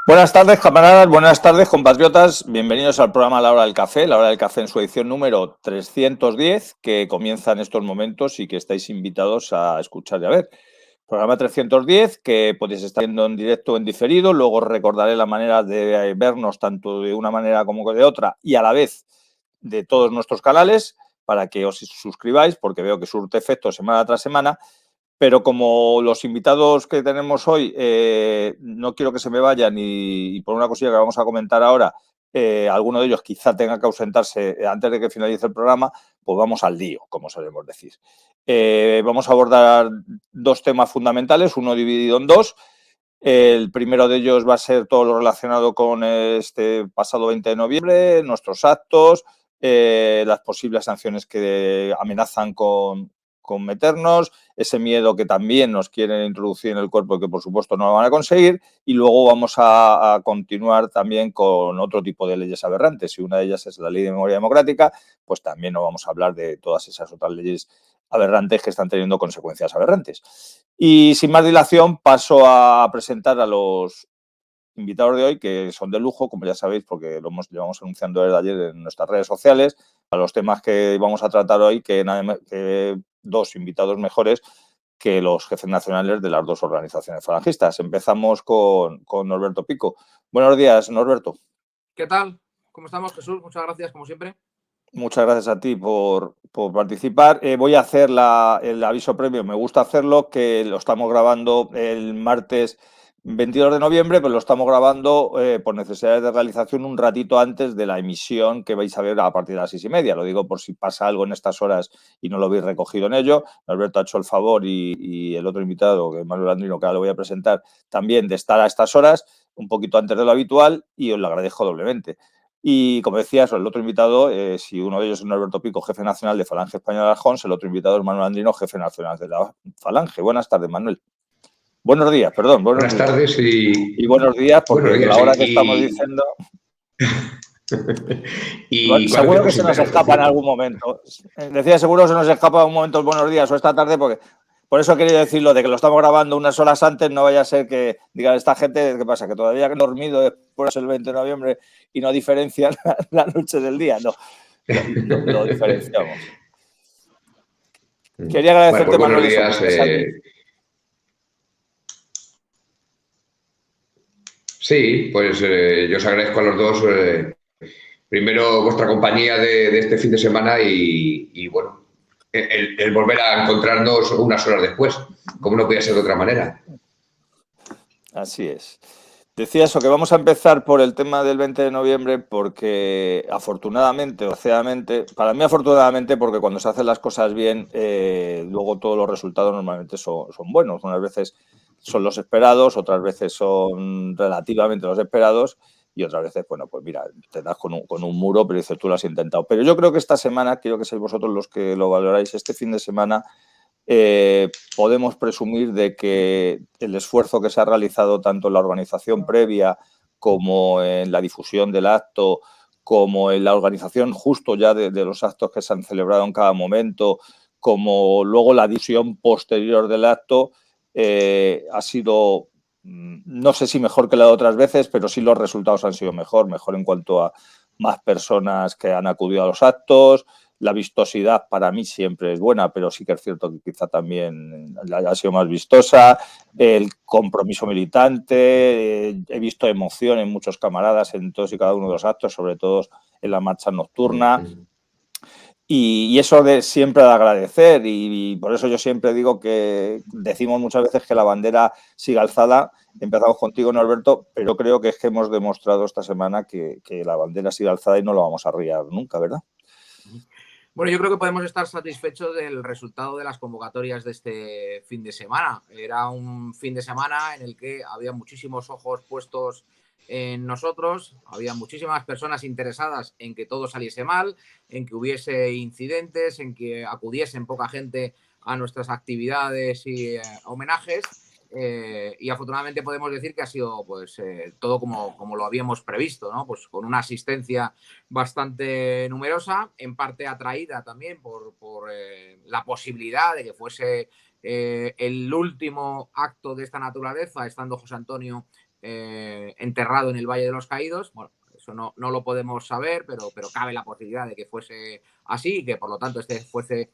Buenas tardes, camaradas, buenas tardes, compatriotas. Bienvenidos al programa La Hora del Café, La Hora del Café en su edición número 310, que comienza en estos momentos y que estáis invitados a escuchar y a ver. Programa 310, que podéis estar viendo en directo o en diferido. Luego recordaré la manera de vernos tanto de una manera como de otra y a la vez de todos nuestros canales para que os suscribáis, porque veo que surte efecto semana tras semana. Pero como los invitados que tenemos hoy no quiero que se me vayan y por una cosilla que vamos a comentar ahora, alguno de ellos quizá tenga que ausentarse antes de que finalice el programa, pues vamos al lío, como solemos decir. Vamos a abordar dos temas fundamentales, uno dividido en dos. El primero de ellos va a ser todo lo relacionado con este pasado 20 de noviembre, nuestros actos, las posibles sanciones que amenazan con meternos, ese miedo que también nos quieren introducir en el cuerpo y que por supuesto no lo van a conseguir, y luego vamos a continuar también con otro tipo de leyes aberrantes. Si una de ellas es la Ley de Memoria Democrática, pues también no vamos a hablar de todas esas otras leyes aberrantes que están teniendo consecuencias aberrantes. Y sin más dilación paso a presentar a los invitados de hoy, que son de lujo, como ya sabéis, porque llevamos anunciando desde ayer en nuestras redes sociales, a los temas que vamos a tratar hoy, que dos invitados mejores que los jefes nacionales de las dos organizaciones falangistas. Empezamos con Norberto Pico. Buenos días, Norberto. ¿Qué tal? ¿Cómo estamos, Jesús? Muchas gracias, como siempre. Muchas gracias a ti por participar. Voy a hacer el aviso previo. Me gusta hacerlo, que lo estamos grabando el martes 22 de noviembre, pero lo estamos grabando por necesidades de realización un ratito antes de la emisión que vais a ver a partir de las 6:30. Lo digo por si pasa algo en estas horas y no lo habéis recogido en ello. Alberto ha hecho el favor y el otro invitado, que es Manuel Andrino, que ahora lo voy a presentar, también de estar a estas horas, un poquito antes de lo habitual, y os lo agradezco doblemente. Y como decías, el otro invitado, si uno de ellos es Norberto Pico, jefe nacional de Falange Española de Arjons, el otro invitado es Manuel Andrino, jefe nacional de la Falange. Buenas tardes, Manuel. Buenos días, perdón. Buenas tardes y buenos días, porque buenos días, la hora que estamos diciendo... y seguro que se nos escapa en algún momento. Decía, seguro que se nos escapa en un momento el buenos días o esta tarde, porque por eso quería decirlo, de que lo estamos grabando unas horas antes, no vaya a ser que digan esta gente, ¿qué pasa? Que todavía han dormido después del 20 de noviembre y no diferencian la noche del día. No, lo diferenciamos. Quería agradecerte, bueno, pues Manuel, buenos días. Sí, pues yo os agradezco a los dos, primero vuestra compañía de este fin de semana y bueno, el volver a encontrarnos unas horas después, como no podía ser de otra manera. Así es. Decía eso, que vamos a empezar por el tema del 20 de noviembre porque afortunadamente o desgraciadamente, para mí afortunadamente, porque cuando se hacen las cosas bien, luego todos los resultados normalmente son buenos. Unas veces son los esperados, otras veces son relativamente los esperados y otras veces, bueno, pues mira, te das con un muro, pero dices, tú lo has intentado. Pero yo creo que esta semana, quiero que seáis vosotros los que lo valoráis, este fin de semana podemos presumir de que el esfuerzo que se ha realizado tanto en la organización previa como en la difusión del acto, como en la organización justo ya de los actos que se han celebrado en cada momento, como luego la difusión posterior del acto, ha sido, no sé si mejor que la de otras veces, pero sí los resultados han sido mejor en cuanto a más personas que han acudido a los actos. La vistosidad para mí siempre es buena, pero sí que es cierto que quizá también ha sido más vistosa. El compromiso militante, he visto emoción en muchos camaradas en todos y cada uno de los actos, sobre todo en la marcha nocturna. Y eso de siempre de agradecer, y por eso yo siempre digo que decimos muchas veces que la bandera siga alzada. Empezamos contigo, Norberto, pero creo que es que hemos demostrado esta semana que la bandera sigue alzada y no la vamos a arriar nunca, ¿verdad? Bueno, yo creo que podemos estar satisfechos del resultado de las convocatorias de este fin de semana. Era un fin de semana en el que había muchísimos ojos puestos en nosotros, había muchísimas personas interesadas en que todo saliese mal, en que hubiese incidentes, en que acudiesen poca gente a nuestras actividades y homenajes. Y afortunadamente podemos decir que ha sido pues todo como lo habíamos previsto, ¿no? Pues con una asistencia bastante numerosa, en parte atraída también por la posibilidad de que fuese el último acto de esta naturaleza, estando José Antonio enterrado en el Valle de los Caídos. Bueno, eso no lo podemos saber, pero cabe la posibilidad de que fuese así y que por lo tanto este fuese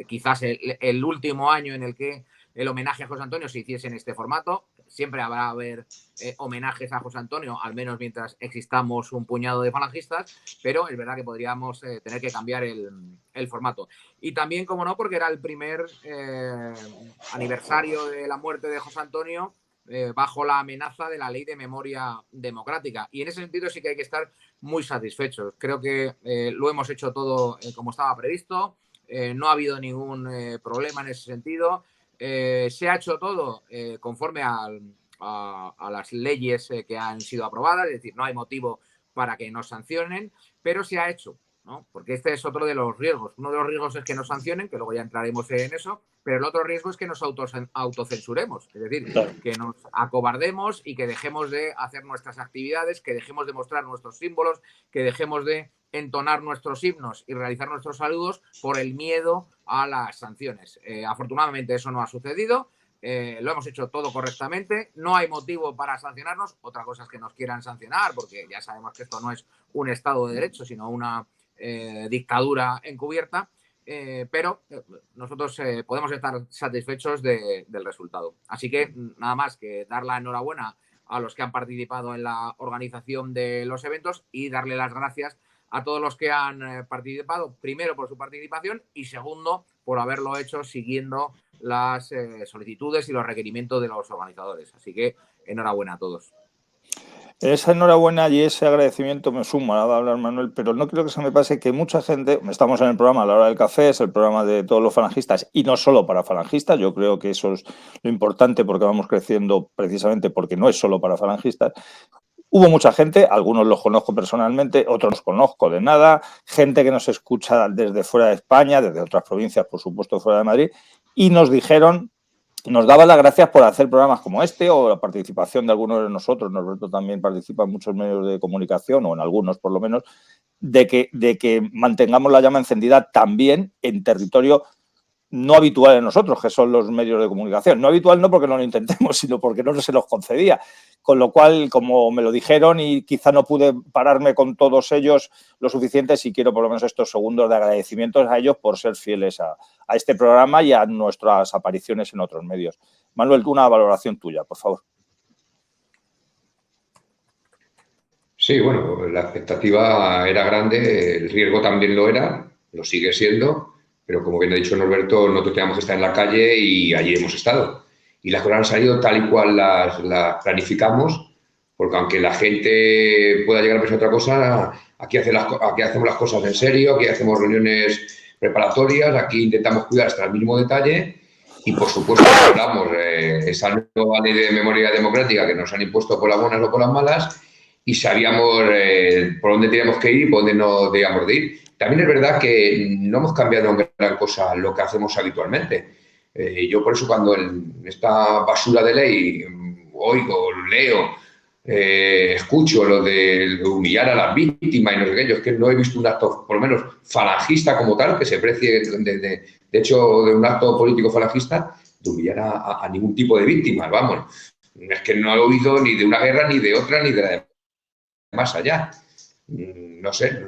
quizás el último año en el que el homenaje a José Antonio se hiciese en este formato. Siempre habrá haber homenajes a José Antonio, al menos mientras existamos un puñado de falangistas, pero es verdad que podríamos tener que cambiar el formato. Y también, como no, porque era el primer aniversario de la muerte de José Antonio bajo la amenaza de la Ley de Memoria Democrática. Y en ese sentido sí que hay que estar muy satisfechos. Creo que lo hemos hecho todo como estaba previsto. No ha habido ningún problema en ese sentido. Se ha hecho todo conforme a las leyes que han sido aprobadas, es decir, no hay motivo para que nos sancionen, pero se ha hecho, ¿no? Porque este es otro de los riesgos. Uno de los riesgos es que nos sancionen, que luego ya entraremos en eso, pero el otro riesgo es que nos autocensuremos, es decir, claro, que nos acobardemos y que dejemos de hacer nuestras actividades, que dejemos de mostrar nuestros símbolos, que dejemos de entonar nuestros himnos y realizar nuestros saludos por el miedo a las sanciones. Afortunadamente eso no ha sucedido, lo hemos hecho todo correctamente, no hay motivo para sancionarnos. Otra cosa es que nos quieran sancionar, porque ya sabemos que esto no es un Estado de Derecho, sino una dictadura encubierta, pero nosotros podemos estar satisfechos del resultado. Así que nada más que dar la enhorabuena a los que han participado en la organización de los eventos y darle las gracias a todos los que han participado, primero por su participación y segundo por haberlo hecho siguiendo las solicitudes y los requerimientos de los organizadores. Así que enhorabuena a todos. Esa enhorabuena y ese agradecimiento me suma, ahora va a hablar Manuel, pero no creo que se me pase que mucha gente, estamos en el programa La Hora del Café, es el programa de todos los falangistas y no solo para falangistas, yo creo que eso es lo importante porque vamos creciendo precisamente porque no es solo para falangistas. Hubo mucha gente, algunos los conozco personalmente, otros los conozco de nada, gente que nos escucha desde fuera de España, desde otras provincias, por supuesto, fuera de Madrid, y nos dijeron, nos daban las gracias por hacer programas como este o la participación de algunos de nosotros. Norberto también participa en muchos medios de comunicación, o en algunos por lo menos, de que mantengamos la llama encendida también en territorio no habitual en nosotros, que son los medios de comunicación. No habitual no porque no lo intentemos, sino porque no se nos concedía. Con lo cual, como me lo dijeron y quizá no pude pararme con todos ellos lo suficiente, sí quiero por lo menos estos segundos de agradecimientos a ellos por ser fieles a este programa y a nuestras apariciones en otros medios. Manuel, una valoración tuya, por favor. Sí, bueno, la expectativa era grande, el riesgo también lo era, lo sigue siendo, pero como bien ha dicho Norberto, nosotros teníamos que estar en la calle y allí hemos estado. Y las cosas han salido tal y cual las planificamos, porque aunque la gente pueda llegar a pensar otra cosa, aquí hacemos las cosas en serio, aquí hacemos reuniones preparatorias, aquí intentamos cuidar hasta el mínimo detalle y, por supuesto, hablamos esa nueva ley de memoria democrática que nos han impuesto por las buenas o por las malas y sabíamos por dónde teníamos que ir y por dónde no debíamos de ir. También es verdad que no hemos cambiado en gran cosa lo que hacemos habitualmente. Yo por eso cuando en esta basura de ley oigo, leo, escucho lo de humillar a las víctimas y no sé qué, yo es que no he visto un acto, por lo menos falangista como tal, que se precie de hecho de un acto político falangista, de humillar a ningún tipo de víctimas, vamos. Es que no he oído ni de una guerra, ni de otra, ni de la de más allá. No sé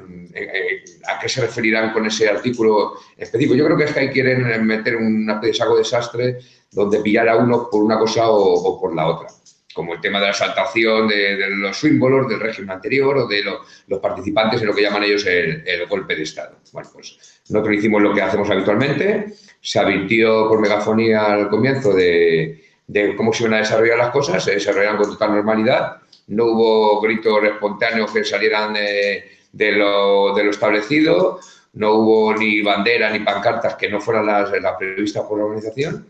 a qué se referirán con ese artículo específico. Yo creo que es que ahí quieren meter una especie de saco de desastre donde pillar a uno por una cosa o por la otra, como el tema de la exaltación de los símbolos del régimen anterior o de los participantes en lo que llaman ellos el golpe de Estado. Bueno, pues nosotros hicimos lo que hacemos habitualmente, se advirtió por megafonía al comienzo de cómo se iban a desarrollar las cosas, se desarrollaron con total normalidad. No hubo gritos espontáneos que salieran de lo establecido, no hubo ni bandera ni pancartas que no fueran las previstas por la organización.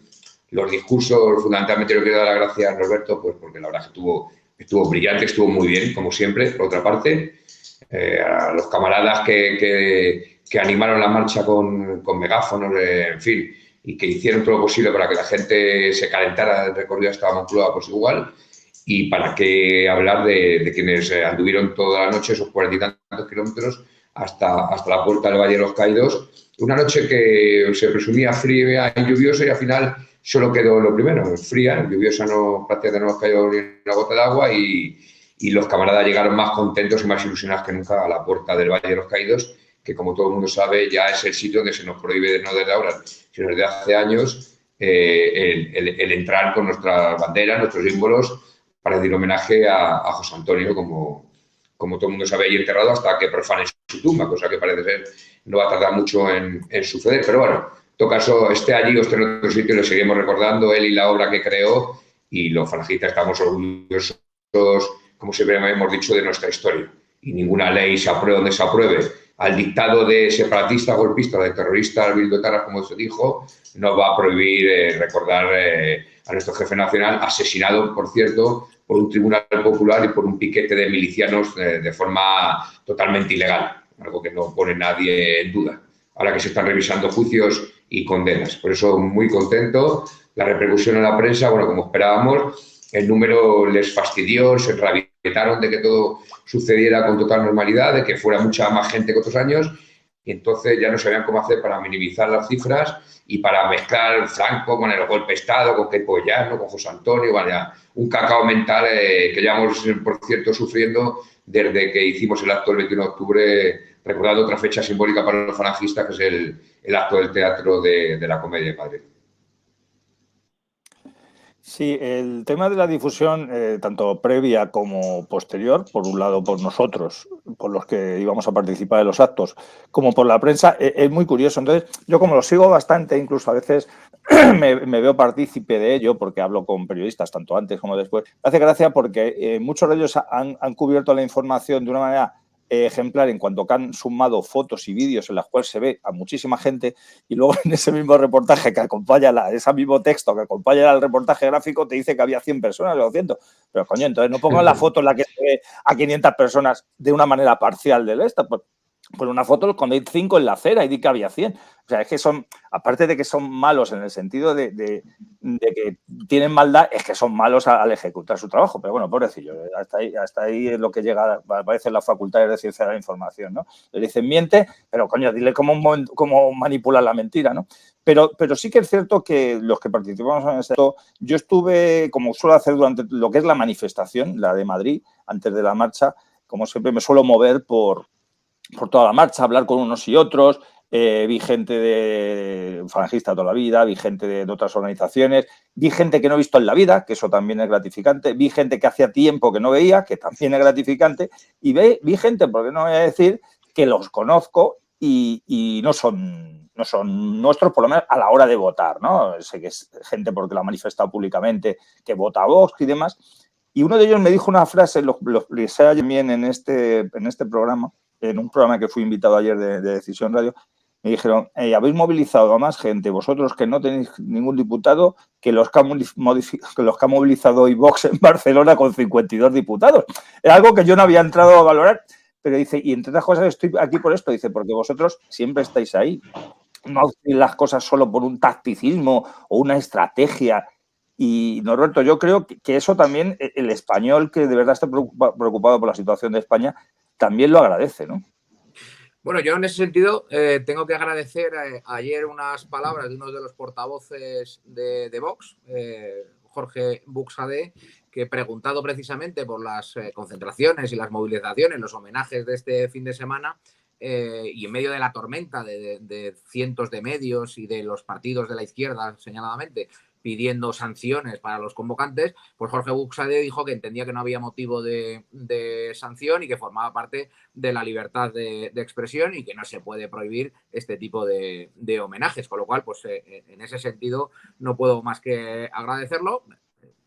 Los discursos, fundamentalmente, yo quiero dar las gracias a Norberto, pues porque la verdad que estuvo brillante, estuvo muy bien, como siempre, por otra parte. A los camaradas que animaron la marcha con megáfonos, en fin, y que hicieron todo lo posible para que la gente se calentara el recorrido hasta Moncloa, pues igual. Y para qué hablar de quienes anduvieron toda la noche, esos 40 y tantos kilómetros, hasta la puerta del Valle de los Caídos. Una noche que se presumía fría y lluviosa y al final solo quedó lo primero, fría, lluviosa, prácticamente no nos cayó ni una gota de agua y los camaradas llegaron más contentos y más ilusionados que nunca a la puerta del Valle de los Caídos, que como todo el mundo sabe ya es el sitio donde se nos prohíbe, no desde ahora, sino desde hace años, el entrar con nuestras banderas, nuestros símbolos, para rendir homenaje a José Antonio, como todo el mundo sabe, ahí enterrado hasta que profanen su tumba, cosa que parece ser no va a tardar mucho en suceder. Pero bueno, en todo caso, esté allí o esté en otro sitio, le seguiremos recordando él y la obra que creó, y los falangistas estamos orgullosos, como siempre hemos dicho, de nuestra historia. Y ninguna ley se apruebe donde se apruebe al dictado de separatista, golpista, de terrorista, bildotaras, como se dijo, nos va a prohibir recordar a nuestro jefe nacional, asesinado, por cierto, por un tribunal popular y por un piquete de milicianos de forma totalmente ilegal, algo que no pone nadie en duda, ahora que se están revisando juicios y condenas. Por eso, muy contento. La repercusión en la prensa, bueno, como esperábamos, el número les fastidió, se enrabietaron de que todo sucediera con total normalidad, de que fuera mucha más gente que otros años, y entonces ya no sabían cómo hacer para minimizar las cifras y para mezclar Franco con el golpe de Estado, con Keiko Llano, con José Antonio, vaya, un cacao mental que llevamos, por cierto, sufriendo desde que hicimos el acto el 21 de octubre, recordando otra fecha simbólica para los falangistas, que es el acto del Teatro de la Comedia de Madrid. Sí, el tema de la difusión, tanto previa como posterior, por un lado por nosotros, por los que íbamos a participar en los actos, como por la prensa, es muy curioso. Entonces, yo como lo sigo bastante, incluso a veces me veo partícipe de ello, porque hablo con periodistas, tanto antes como después, me hace gracia porque muchos de ellos han cubierto la información de una manera ejemplar en cuanto que han sumado fotos y vídeos en las cuales se ve a muchísima gente, y luego en ese mismo reportaje que acompaña, ese mismo texto que acompaña al reportaje gráfico, te dice que había 100 personas o 200. Pero coño, entonces no pongan la foto en la que se ve a 500 personas de una manera parcial del esta. Pues una foto cuando hay 5 en la acera y di que había 100. O sea, es que son, aparte de que son malos en el sentido de que tienen maldad, es que son malos al ejecutar su trabajo. Pero bueno, pobrecillo, hasta ahí es lo que llega, parece las facultades de ciencia de la información, ¿no? Le dicen miente, pero coño, dile cómo manipular la mentira, ¿no? Pero sí que es cierto que los que participamos en esto, yo estuve, como suelo hacer durante lo que es la manifestación, la de Madrid, antes de la marcha, como siempre me suelo mover por toda la marcha, hablar con unos y otros. Vi gente de falangista toda la vida, vi gente de otras organizaciones, vi gente que no he visto en la vida, que eso también es gratificante, vi gente que hacía tiempo que no veía, que también es gratificante, y vi gente, porque no voy a decir, que los conozco y no son nuestros, por lo menos a la hora de votar, ¿no? Sé que es gente porque lo ha manifestado públicamente, que vota a Vox y demás. Y uno de ellos me dijo una frase, lo expresé también en este programa, en un programa que fui invitado ayer de Decisión Radio. Me dijeron, habéis movilizado a más gente, vosotros que no tenéis ningún diputado, que los que ha movilizado hoy Vox en Barcelona con 52 diputados. Es algo que yo no había entrado a valorar, pero dice, y entre otras cosas estoy aquí por esto, dice, porque vosotros siempre estáis ahí. No hacéis las cosas solo por un tacticismo o una estrategia. Y, Norberto, yo creo que eso también, el español que de verdad está preocupado por la situación de España, también lo agradece, ¿no? Bueno, yo en ese sentido tengo que agradecer ayer unas palabras de uno de los portavoces de Vox, Jorge Buxadé, que preguntado precisamente por las concentraciones y las movilizaciones, los homenajes de este fin de semana, y en medio de la tormenta de cientos de medios y de los partidos de la izquierda, señaladamente, pidiendo sanciones para los convocantes, pues Jorge Buxadé dijo que entendía que no había motivo de sanción y que formaba parte de la libertad de expresión y que no se puede prohibir este tipo de homenajes, con lo cual, pues en ese sentido no puedo más que agradecerlo,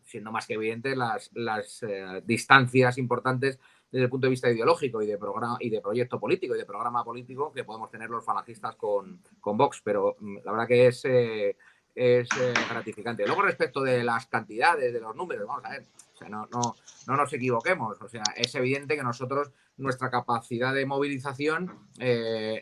siendo más que evidentes las distancias importantes desde el punto de vista ideológico y de programa y de proyecto político y de programa político que podemos tener los falangistas con Vox, pero la verdad que es gratificante. Luego, respecto de las cantidades, de los números, vamos a ver, o sea, no nos equivoquemos, o sea, es evidente que nosotros, nuestra capacidad de movilización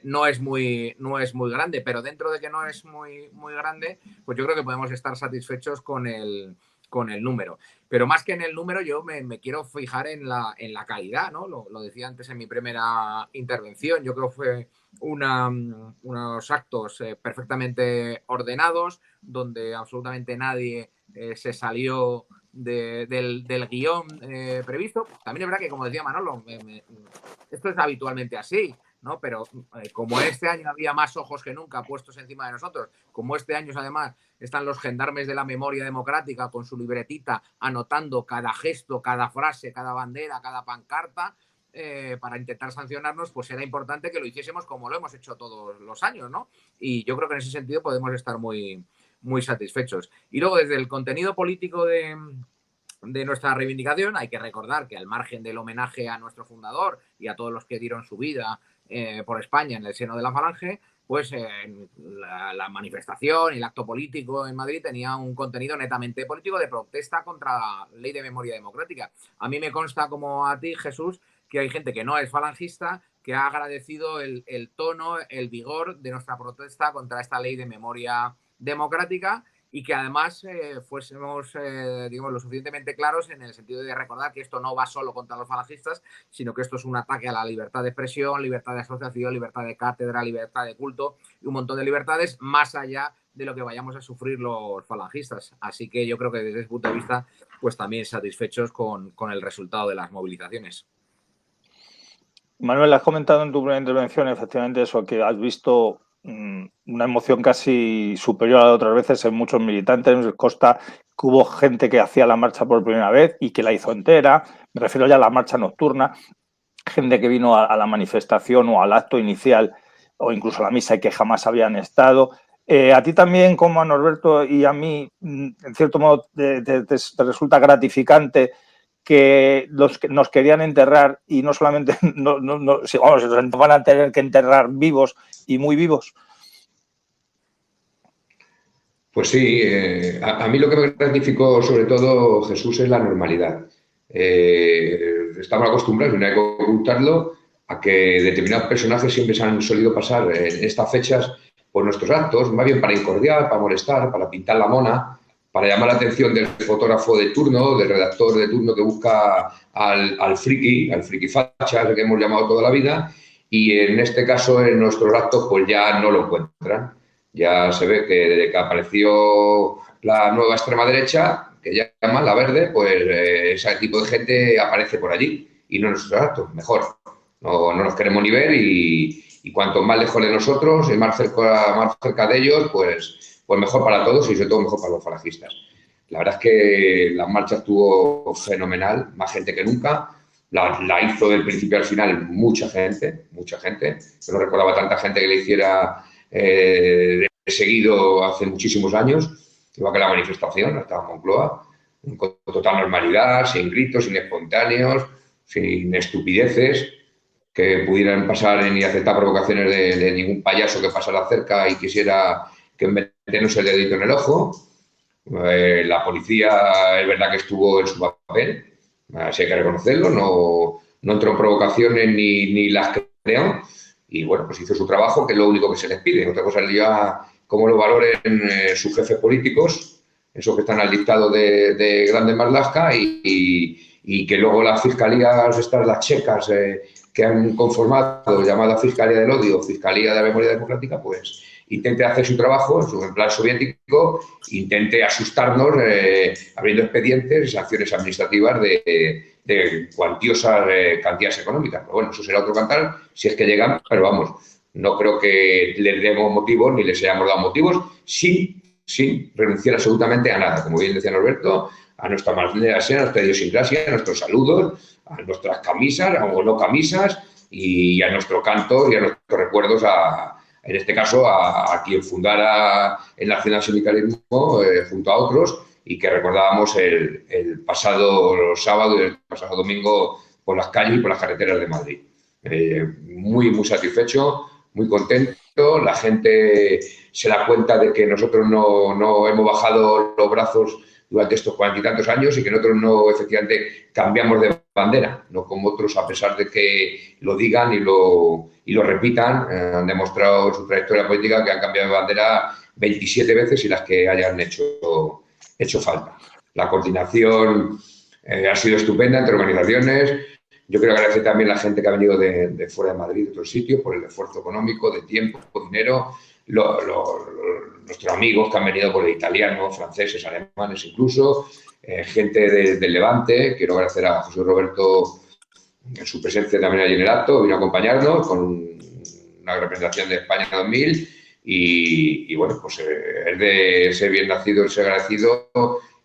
no es muy grande, pero dentro de que no es muy grande, pues yo creo que podemos estar satisfechos con el con el número. Pero más que en el número, yo me quiero fijar en la calidad, ¿no? Lo decía antes en mi primera intervención. Yo creo que fue unos actos perfectamente ordenados, donde absolutamente nadie se salió del guión previsto. También es verdad que, como decía Manolo, esto es habitualmente así, ¿no? Pero como este año había más ojos que nunca puestos encima de nosotros, como este año además están los gendarmes de la memoria democrática con su libretita anotando cada gesto, cada frase, cada bandera, cada pancarta, para intentar sancionarnos, pues era importante que lo hiciésemos como lo hemos hecho todos los años, ¿no? Y yo creo que en ese sentido podemos estar muy, muy satisfechos. Y luego, desde el contenido político de nuestra reivindicación, hay que recordar que al margen del homenaje a nuestro fundador y a todos los que dieron su vida por España en el seno de la Falange, pues la manifestación y el acto político en Madrid tenía un contenido netamente político de protesta contra la ley de memoria democrática. A mí me consta, como a ti, Jesús, que hay gente que no es falangista que ha agradecido el tono, el vigor de nuestra protesta contra esta ley de memoria democrática, y que además fuésemos, digamos, lo suficientemente claros en el sentido de recordar que esto no va solo contra los falangistas, sino que esto es un ataque a la libertad de expresión, libertad de asociación, libertad de cátedra, libertad de culto y un montón de libertades más allá de lo que vayamos a sufrir los falangistas. Así que yo creo que desde ese punto de vista, pues también satisfechos con el resultado de las movilizaciones. Manuel, has comentado en tu primera intervención efectivamente eso, que has visto una emoción casi superior a otras veces en muchos militantes. Nos consta que hubo gente que hacía la marcha por primera vez y que la hizo entera. Me refiero ya a la marcha nocturna. Gente que vino a la manifestación o al acto inicial o incluso a la misa y que jamás habían estado. A ti también, como a Norberto y a mí, en cierto modo, te resulta gratificante que los que nos querían enterrar y no solamente, vamos, nos van a tener que enterrar vivos y muy vivos. Pues sí, a mí lo que me gratificó sobre todo, Jesús, es la normalidad. Estamos acostumbrados, y no hay que ocultarlo, a que determinados personajes siempre se han solido pasar en estas fechas por nuestros actos, más bien para incordiar, para molestar, para pintar la mona, para llamar la atención del fotógrafo de turno, del redactor de turno que busca al friki facha, que hemos llamado toda la vida, y en este caso en nuestros actos pues ya no lo encuentran. Ya se ve que desde que apareció la nueva extrema derecha, que ya llaman la verde, pues ese tipo de gente aparece por allí y no en nuestros actos, mejor. No nos queremos ni ver y cuanto más lejos de nosotros y más cerca de ellos, pues mejor para todos y sobre todo mejor para los falangistas. La verdad es que la marcha estuvo fenomenal, más gente que nunca. La hizo del principio al final mucha gente. Yo no recordaba tanta gente que le hiciera de seguido hace muchísimos años, igual que la manifestación, estaba en Moncloa, con total normalidad, sin gritos, sin espontáneos, sin estupideces que pudieran pasar ni aceptar provocaciones de ningún payaso que pasara cerca y quisiera que meternos el dedito en el ojo. La policía es verdad que estuvo en su papel, así hay que reconocerlo, no entró en provocaciones ni las creó. Y bueno, pues hizo su trabajo, que es lo único que se les pide. Otra cosa es ya cómo lo valoren sus jefes políticos, esos que están al dictado de Grande Marlaska, y que luego las fiscalías, las checas que han conformado, llamada Fiscalía del Odio, Fiscalía de la Memoria Democrática, pues intente hacer su trabajo en plan soviético, intente asustarnos abriendo expedientes y sanciones administrativas de cuantiosas cantidades económicas. Pero bueno, eso será otro cantar si es que llegan, pero vamos, no creo que les demos motivos ni les hayamos dado motivos sin renunciar absolutamente a nada. Como bien decía Norberto, a nuestra manera de ser, a nuestra idiosincrasia, a nuestros saludos, a nuestras camisas o no camisas y a nuestro canto y a nuestros recuerdos en este caso, a quien fundara el nacionalsindicalismo junto a otros y que recordábamos el pasado sábado y el pasado domingo por las calles y por las carreteras de Madrid. Muy, muy satisfecho, muy contento. La gente se da cuenta de que nosotros no hemos bajado los brazos durante estos 40 y tantos años y que nosotros no efectivamente cambiamos de bandera, no como otros, a pesar de que lo digan y lo repitan, han demostrado su trayectoria política que han cambiado de bandera 27 veces y las que hayan hecho falta. La coordinación ha sido estupenda entre organizaciones. Yo quiero agradecer también a la gente que ha venido de fuera de Madrid, de otros sitios, por el esfuerzo económico, de tiempo, dinero. Nuestros amigos que han venido por italianos, franceses, alemanes incluso, gente del Levante. Quiero agradecer a José Roberto en su presencia también allí en el acto, vino a acompañarnos con una representación de España 2000 y bueno, pues es de ser bien nacido, el ser agradecido,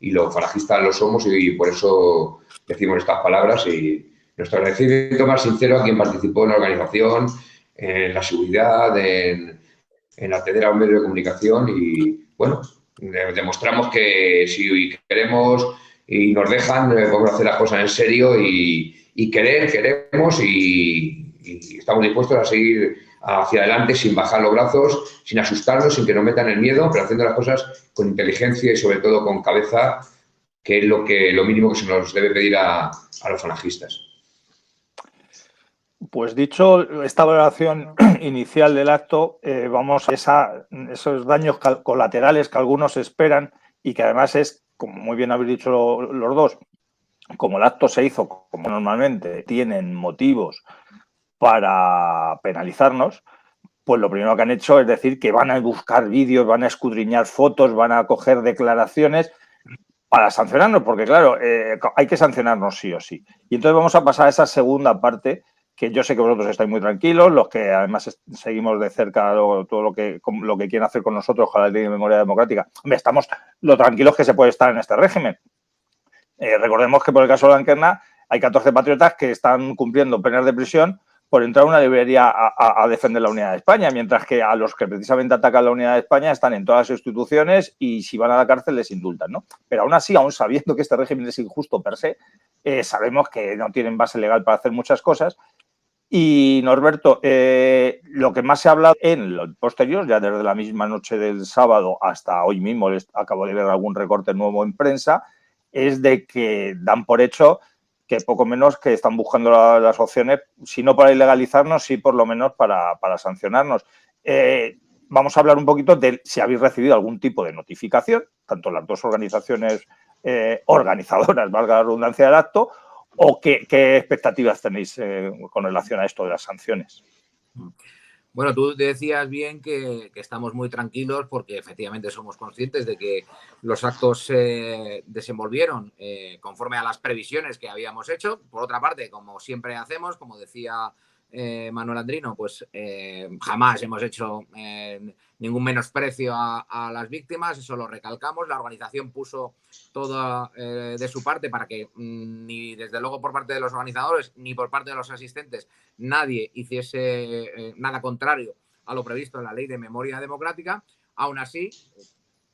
y los falajistas lo somos y por eso decimos estas palabras. Y nuestro agradecimiento más sincero a quien participó en la organización, en la seguridad, en atender a un medio de comunicación. Y bueno, demostramos que si queremos y nos dejan, podemos hacer las cosas en serio y queremos y estamos dispuestos a seguir hacia adelante sin bajar los brazos, sin asustarnos, sin que nos metan el miedo, pero haciendo las cosas con inteligencia y sobre todo con cabeza, que es lo mínimo que se nos debe pedir a los falangistas. Pues dicho esta valoración inicial del acto, vamos a esos daños colaterales que algunos esperan y que además es, como muy bien habéis dicho los dos, como el acto se hizo como normalmente, tienen motivos para penalizarnos, pues lo primero que han hecho es decir que van a buscar vídeos, van a escudriñar fotos, van a coger declaraciones para sancionarnos, porque claro, hay que sancionarnos sí o sí. Y entonces vamos a pasar a esa segunda parte, que yo sé que vosotros estáis muy tranquilos, los que además seguimos de cerca todo lo que quieren hacer con nosotros con la ley de memoria democrática. Hombre, estamos lo tranquilos que se puede estar en este régimen. Recordemos que por el caso de Anquerna hay 14 patriotas que están cumpliendo penas de prisión por entrar a una librería a defender la unidad de España, mientras que a los que precisamente atacan la unidad de España están en todas las instituciones y si van a la cárcel les indultan, ¿no? Pero aún así, aún sabiendo que este régimen es injusto per se, sabemos que no tienen base legal para hacer muchas cosas. Y Norberto, lo que más se ha hablado en lo posterior, ya desde la misma noche del sábado hasta hoy mismo, acabo de ver algún recorte nuevo en prensa, es de que dan por hecho que poco menos que están buscando las opciones, si no para ilegalizarnos, sí por lo menos para sancionarnos. Vamos a hablar un poquito de si habéis recibido algún tipo de notificación, tanto las dos organizaciones organizadoras, valga la redundancia del acto, o qué expectativas tenéis con relación a esto de las sanciones. Bueno, tú decías bien que estamos muy tranquilos porque efectivamente somos conscientes de que los actos se desenvolvieron conforme a las previsiones que habíamos hecho. Por otra parte, como siempre hacemos, como decía Manuel Andrino, pues jamás hemos hecho ningún menosprecio a las víctimas, eso lo recalcamos. La organización puso todo de su parte para que ni desde luego por parte de los organizadores ni por parte de los asistentes nadie hiciese nada contrario a lo previsto en la Ley de Memoria Democrática. Aún así,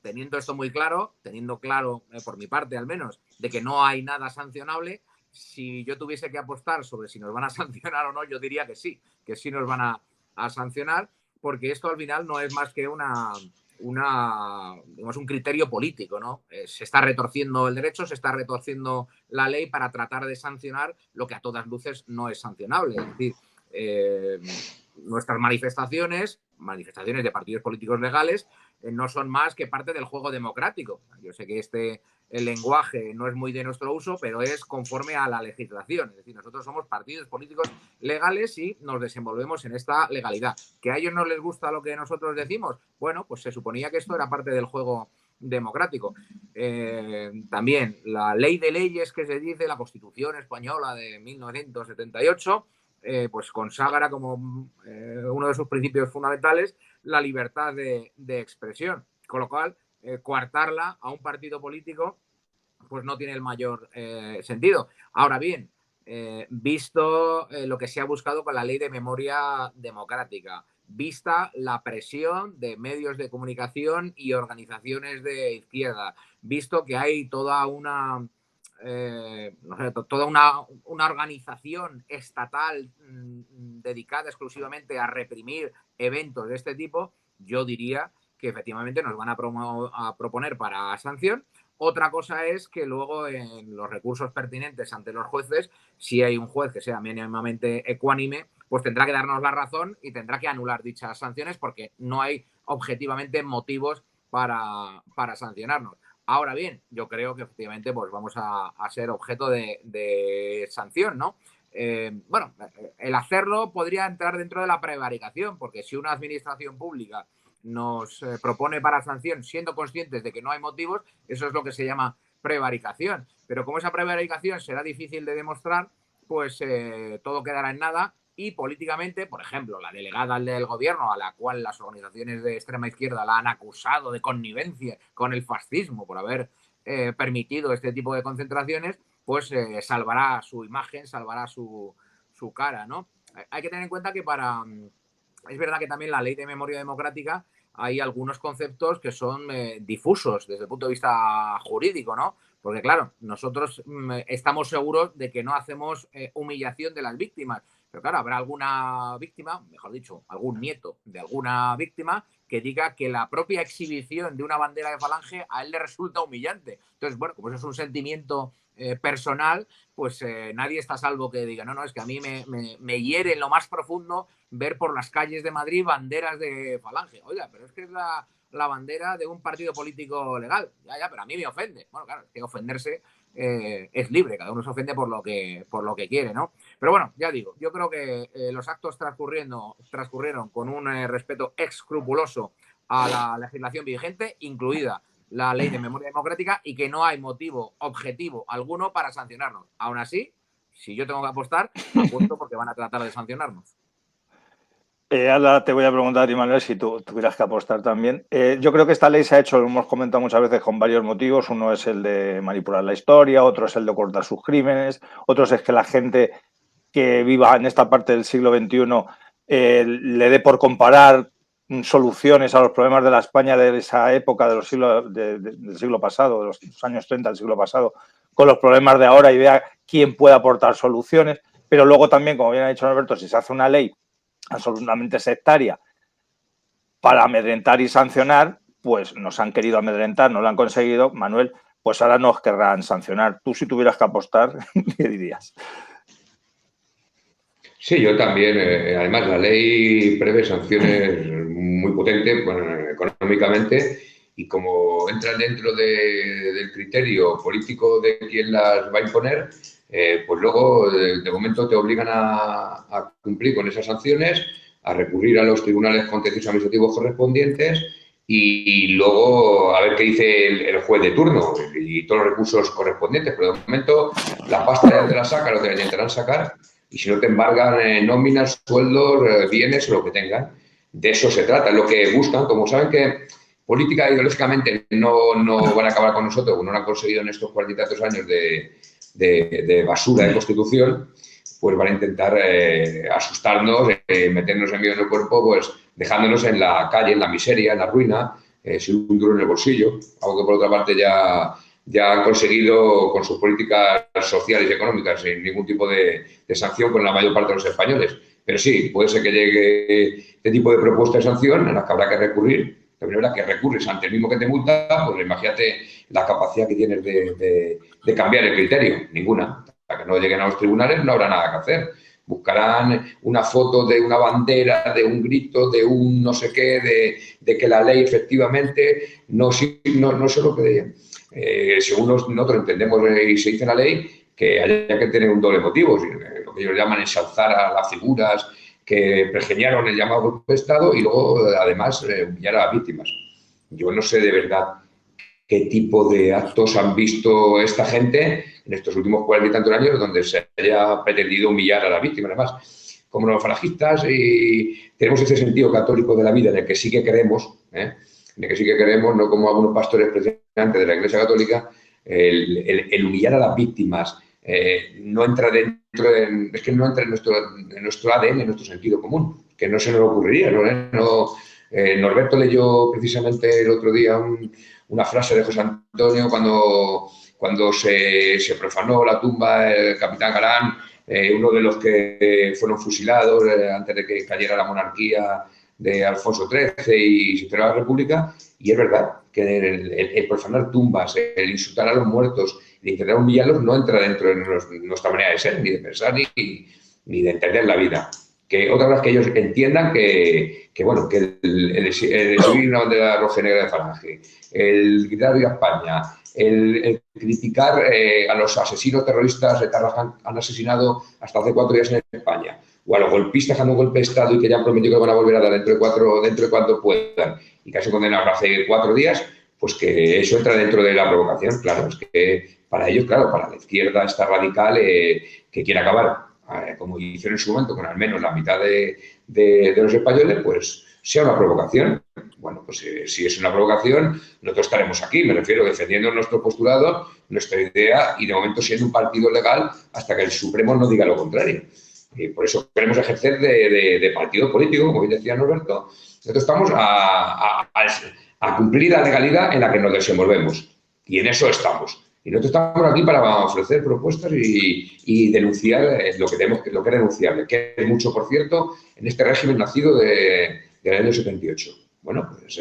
teniendo esto muy claro, teniendo claro por mi parte al menos, de que no hay nada sancionable, si yo tuviese que apostar sobre si nos van a sancionar o no, yo diría que sí nos van a sancionar, porque esto al final no es más que digamos, un criterio político, ¿no? Se está retorciendo el derecho, se está retorciendo la ley para tratar de sancionar lo que a todas luces no es sancionable. Es decir, nuestras manifestaciones de partidos políticos legales no son más que parte del juego democrático. Yo sé que el lenguaje no es muy de nuestro uso, pero es conforme a la legislación. Es decir, nosotros somos partidos políticos legales y nos desenvolvemos en esta legalidad. ¿Que a ellos no les gusta lo que nosotros decimos? Bueno, pues se suponía que esto era parte del juego democrático. También la ley de leyes que se dice, la Constitución española de 1978, pues consagra como uno de sus principios fundamentales la libertad de expresión, con lo cual coartarla a un partido político pues no tiene el mayor sentido. Ahora bien, visto lo que se ha buscado con la Ley de Memoria Democrática, vista la presión de medios de comunicación y organizaciones de izquierda, visto que hay toda una organización estatal dedicada exclusivamente a reprimir eventos de este tipo, yo diría que efectivamente nos van a proponer para sanción. Otra cosa es que luego en los recursos pertinentes ante los jueces, si hay un juez que sea mínimamente ecuánime, pues tendrá que darnos la razón y tendrá que anular dichas sanciones porque no hay objetivamente motivos para sancionarnos. Ahora bien, yo creo que efectivamente pues vamos a ser objeto de sanción, ¿no? Bueno, el hacerlo podría entrar dentro de la prevaricación, porque si una administración pública nos propone para sanción siendo conscientes de que no hay motivos, eso es lo que se llama prevaricación. Pero como esa prevaricación será difícil de demostrar, pues todo quedará en nada y políticamente, por ejemplo, la delegada del gobierno a la cual las organizaciones de extrema izquierda la han acusado de connivencia con el fascismo por haber permitido este tipo de concentraciones, pues salvará su imagen, salvará su cara, ¿no? Hay que tener en cuenta que es verdad que también la ley de memoria democrática hay algunos conceptos que son difusos desde el punto de vista jurídico, ¿no? Porque claro, nosotros estamos seguros de que no hacemos humillación de las víctimas, pero claro, habrá alguna víctima, mejor dicho, algún nieto de alguna víctima que diga que la propia exhibición de una bandera de Falange a él le resulta humillante. Entonces, bueno, como eso es un sentimiento personal, pues nadie está a salvo que diga, no, es que a mí me hiere en lo más profundo ver por las calles de Madrid banderas de Falange. Oiga, pero es que es la bandera de un partido político legal. Ya, pero a mí me ofende. Bueno, claro, es que ofenderse es libre, cada uno se ofende por lo que quiere, ¿no? Pero bueno, ya digo, yo creo que los actos transcurrieron con un respeto escrupuloso a la legislación vigente, incluida la ley de memoria democrática, y que no hay motivo objetivo alguno para sancionarnos. Aún así, si yo tengo que apostar, apuesto porque van a tratar de sancionarnos. Ahora te voy a preguntar, Immanuel, si tú tuvieras que apostar también. Yo creo que esta ley se ha hecho, lo hemos comentado muchas veces, con varios motivos. Uno es el de manipular la historia, otro es el de ocultar sus crímenes, otro es que la gente que viva en esta parte del siglo XXI le dé por comparar soluciones a los problemas de la España de esa época del siglo pasado, de los años 30 del siglo pasado, con los problemas de ahora y vea quién puede aportar soluciones. Pero luego también, como bien ha dicho Alberto, si se hace una ley absolutamente sectaria para amedrentar y sancionar, pues nos han querido amedrentar, no lo han conseguido, Manuel, pues ahora nos querrán sancionar. Tú, si tuvieras que apostar, ¿qué dirías? Sí, yo también. Además, la ley prevé sanciones muy potentes, bueno, económicamente, y como entran dentro del criterio político de quien las va a imponer, pues luego, de momento, te obligan a cumplir con esas sanciones, a recurrir a los tribunales contenciosos administrativos correspondientes y luego a ver qué dice el juez de turno y todos los recursos correspondientes. Pero de momento, la pasta ya te la sacan o te la intentarán sacar. Y si no te embargan nóminas, sueldos, bienes o lo que tengan. De eso se trata, es lo que buscan. Como saben que política ideológicamente no van a acabar con nosotros, como no lo han conseguido en estos 40 y tantos años de basura de Constitución, pues van a intentar asustarnos, meternos en miedo en el cuerpo, pues dejándonos en la calle, en la miseria, en la ruina, sin un duro en el bolsillo. Algo que por otra parte ya han conseguido con sus políticas sociales y económicas sin ningún tipo de sanción con la mayor parte de los españoles. Pero sí, puede ser que llegue este tipo de propuesta de sanción en las que habrá que recurrir. Pero es verdad que recurres ante el mismo que te multa, pues imagínate la capacidad que tienes de cambiar el criterio. Ninguna. Hasta que no lleguen a los tribunales no habrá nada que hacer. Buscarán una foto de una bandera, de un grito, de un no sé qué, de que la ley efectivamente no solo que... según nosotros entendemos y se dice en la ley, que haya que tener un doble motivo, lo que ellos llaman ensalzar a las figuras que pergeñaron el llamado golpe de Estado y luego, además, humillar a las víctimas. Yo no sé de verdad qué tipo de actos han visto esta gente en estos últimos 40 y tantos años donde se haya pretendido humillar a las víctimas. Además, como los falangistas y tenemos ese sentido católico de la vida en el que sí que creemos, en el que sí que creemos, no como algunos pastores precisamente de la Iglesia Católica, el humillar a las víctimas no entra dentro es que no entra en nuestro ADN, en nuestro sentido común, que no se nos ocurriría. Norberto leyó precisamente el otro día una frase de José Antonio cuando se profanó la tumba del capitán Galán, uno de los que fueron fusilados antes de que cayera la monarquía de Alfonso XIII y se instauró la República. Y es verdad que el profanar tumbas, el insultar a los muertos, el intentar humillarlos no entra dentro de nuestra manera de ser, ni de pensar, ni de entender la vida. Que otra vez que ellos entiendan que el exhibir una bandera roja y negra de Falange, el gritar viva España, el criticar a los asesinos terroristas que han asesinado hasta hace 4 días en España, o a los golpistas que han dado un golpe de Estado y que ya han prometido que lo van a volver a dar dentro de cuanto puedan, y que han sido condenados hace 4 días, pues que eso entra dentro de la provocación. Claro, es que para ellos, claro, para la izquierda está radical que quiere acabar, como hicieron en su momento, con al menos la mitad de los españoles, pues sea una provocación. Bueno, pues si es una provocación, nosotros estaremos aquí, me refiero, defendiendo nuestro postulado, nuestra idea, y de momento siendo un partido legal hasta que el Supremo no diga lo contrario. Y por eso queremos ejercer de partido político, como bien decía Norberto. Nosotros estamos a cumplir la legalidad en la que nos desenvolvemos, y en eso estamos. Y nosotros estamos aquí para ofrecer propuestas y denunciar lo que es denunciable, que es mucho, por cierto, en este régimen nacido del año 78. Bueno, pues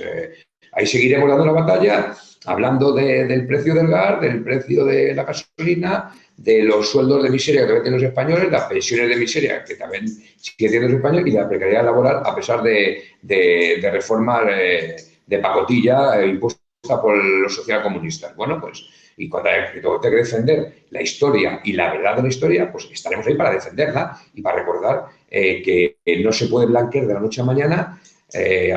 ahí seguiremos dando la batalla, hablando del precio del gas, del precio de la gasolina, de los sueldos de miseria que también tienen los españoles, las pensiones de miseria que también siguen teniendo los españoles, y la precariedad laboral, a pesar de reformas de pacotilla impuesta por los socialcomunistas. Bueno, pues, y cuando hay que defender la historia y la verdad de la historia, pues estaremos ahí para defenderla y para recordar que no se puede blanquear de la noche a mañana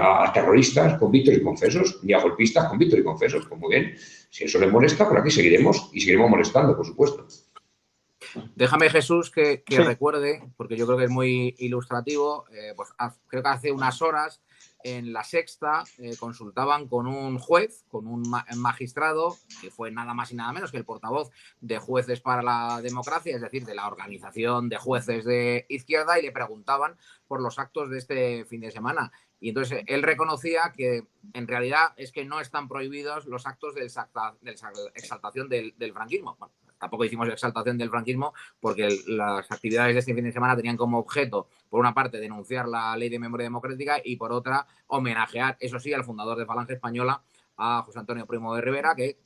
a terroristas convictos y confesos, ni a golpistas convictos y confesos. Pues muy bien, si eso les molesta, por aquí seguiremos y seguiremos molestando, por supuesto. Déjame, Jesús, que sí, recuerde, porque yo creo que es muy ilustrativo, pues creo que hace unas horas en La Sexta consultaban con un juez, con un magistrado, que fue nada más y nada menos que el portavoz de Jueces para la Democracia, es decir, de la organización de jueces de izquierda, y le preguntaban por los actos de este fin de semana. Y entonces él reconocía que en realidad es que no están prohibidos los actos de exaltación del franquismo. Bueno, tampoco hicimos exaltación del franquismo porque las actividades de este fin de semana tenían como objeto, por una parte, denunciar la Ley de Memoria Democrática y, por otra, homenajear, eso sí, al fundador de Falange Española, a José Antonio Primo de Rivera, que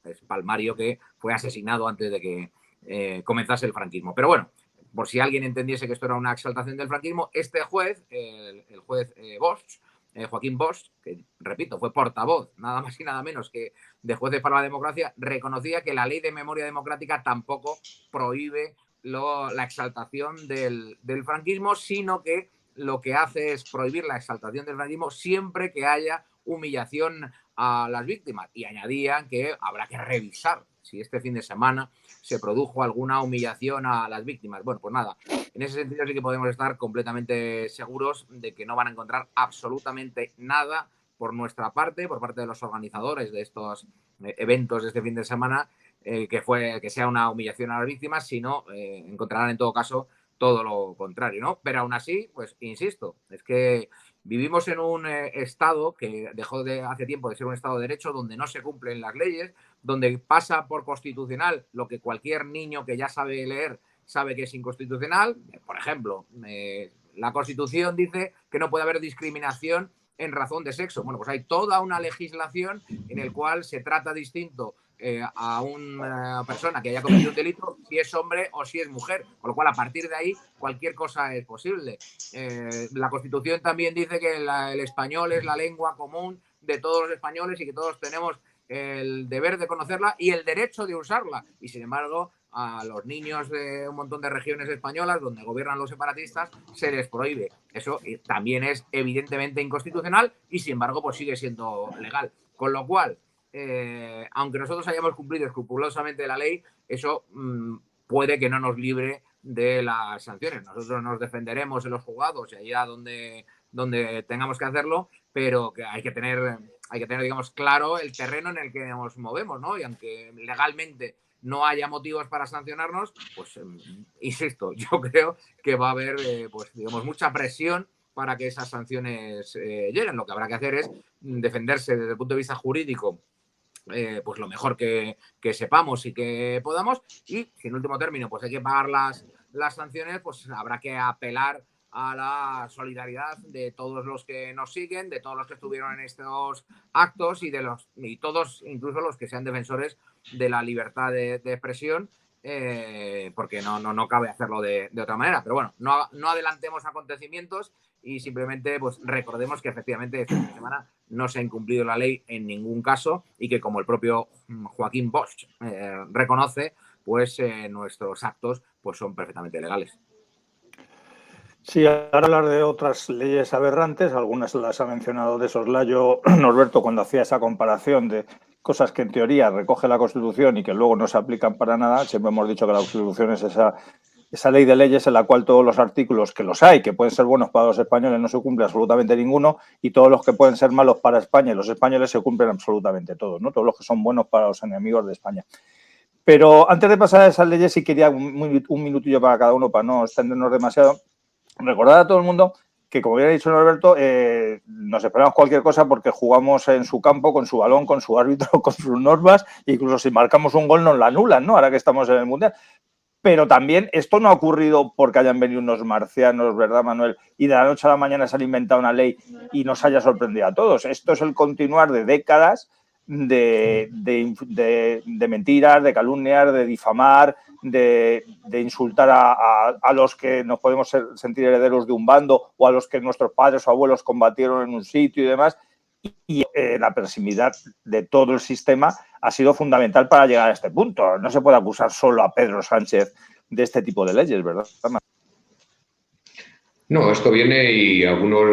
es palmario, que fue asesinado antes de que comenzase el franquismo. Pero bueno, por si alguien entendiese que esto era una exaltación del franquismo, este juez, el juez Bosch, Joaquín Bosch, que repito, fue portavoz, nada más y nada menos que de Jueces para la Democracia, reconocía que la Ley de Memoria Democrática tampoco prohíbe la exaltación del franquismo, sino que lo que hace es prohibir la exaltación del franquismo siempre que haya humillación a las víctimas. Y añadían que habrá que revisar si este fin de semana se produjo alguna humillación a las víctimas. Bueno, pues nada, en ese sentido sí que podemos estar completamente seguros de que no van a encontrar absolutamente nada por nuestra parte, por parte de los organizadores de estos eventos de este fin de semana, que sea una humillación a las víctimas, sino encontrarán en todo caso todo lo contrario, ¿no? Pero aún así, pues insisto, es que vivimos en un estado que dejó hace tiempo de ser un estado de derecho, donde no se cumplen las leyes, donde pasa por constitucional lo que cualquier niño que ya sabe leer sabe que es inconstitucional. Por ejemplo, la Constitución dice que no puede haber discriminación en razón de sexo. Bueno, pues hay toda una legislación en la cual se trata distinto a una persona que haya cometido un delito si es hombre o si es mujer, con lo cual a partir de ahí cualquier cosa es posible. La Constitución también dice que el español es la lengua común de todos los españoles y que todos tenemos el deber de conocerla y el derecho de usarla, y sin embargo a los niños de un montón de regiones españolas donde gobiernan los separatistas se les prohíbe. Eso también es evidentemente inconstitucional y sin embargo pues sigue siendo legal, con lo cual aunque nosotros hayamos cumplido escrupulosamente la ley, eso puede que no nos libre de las sanciones. Nosotros nos defenderemos en los juzgados y allá donde tengamos que hacerlo, pero que hay que tener, digamos, claro el terreno en el que nos movemos, ¿no? Y aunque legalmente no haya motivos para sancionarnos, pues insisto, yo creo que va a haber, pues digamos, mucha presión para que esas sanciones lleguen. Lo que habrá que hacer es defenderse desde el punto de vista jurídico, pues lo mejor que sepamos y que podamos, y si en último término pues hay que pagar las sanciones, pues habrá que apelar a la solidaridad de todos los que nos siguen, de todos los que estuvieron en estos actos y todos, incluso los que sean defensores de la libertad de expresión, porque no cabe hacerlo de otra manera. Pero bueno, no adelantemos acontecimientos y simplemente pues recordemos que efectivamente este fin de semana no se ha incumplido la ley en ningún caso y que, como el propio Joaquín Bosch reconoce, pues nuestros actos pues son perfectamente legales. Sí, ahora hablar de otras leyes aberrantes, algunas las ha mencionado de soslayo Norberto cuando hacía esa comparación de cosas que en teoría recoge la Constitución y que luego no se aplican para nada. Siempre hemos dicho que la Constitución es esa ley de leyes en la cual todos los artículos que los hay, que pueden ser buenos para los españoles, no se cumple absolutamente ninguno, y todos los que pueden ser malos para España y los españoles se cumplen absolutamente todos, ¿no? Todos los que son buenos para los enemigos de España. Pero antes de pasar a esas leyes, sí quería un minutillo para cada uno, para no extendernos demasiado. Recordar a todo el mundo que, como ya ha dicho Norberto, nos esperamos cualquier cosa porque jugamos en su campo, con su balón, con su árbitro, con sus normas, e incluso si marcamos un gol nos la anulan, ¿no? Ahora que estamos en el Mundial. Pero también esto no ha ocurrido porque hayan venido unos marcianos, ¿verdad, Manuel? Y de la noche a la mañana se han inventado una ley y nos haya sorprendido a todos. Esto es el continuar de décadas de mentiras, de calumniar, de difamar, de insultar a los que nos podemos sentir herederos de un bando o a los que nuestros padres o abuelos combatieron en un sitio y demás. Y la proximidad de todo el sistema ha sido fundamental para llegar a este punto. No se puede acusar solo a Pedro Sánchez de este tipo de leyes, ¿verdad? No, esto viene y algunos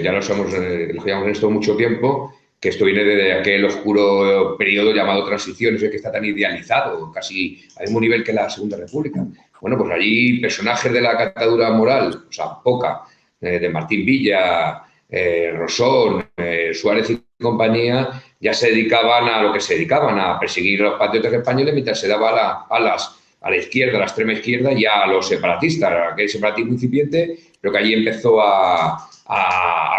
ya lo sabemos, lo llevamos en esto mucho tiempo, que esto viene de aquel oscuro periodo llamado transición, ese que está tan idealizado, casi al mismo nivel que la Segunda República. Bueno, pues allí personajes de la catadura moral, o sea, poca, de Martín Villa, Rosón, Suárez y compañía, ya se dedicaban a lo que se dedicaban, a perseguir a los patriotas españoles mientras se daba a la izquierda, a la extrema izquierda, y a los separatistas, aquel separatismo incipiente, pero que allí empezó a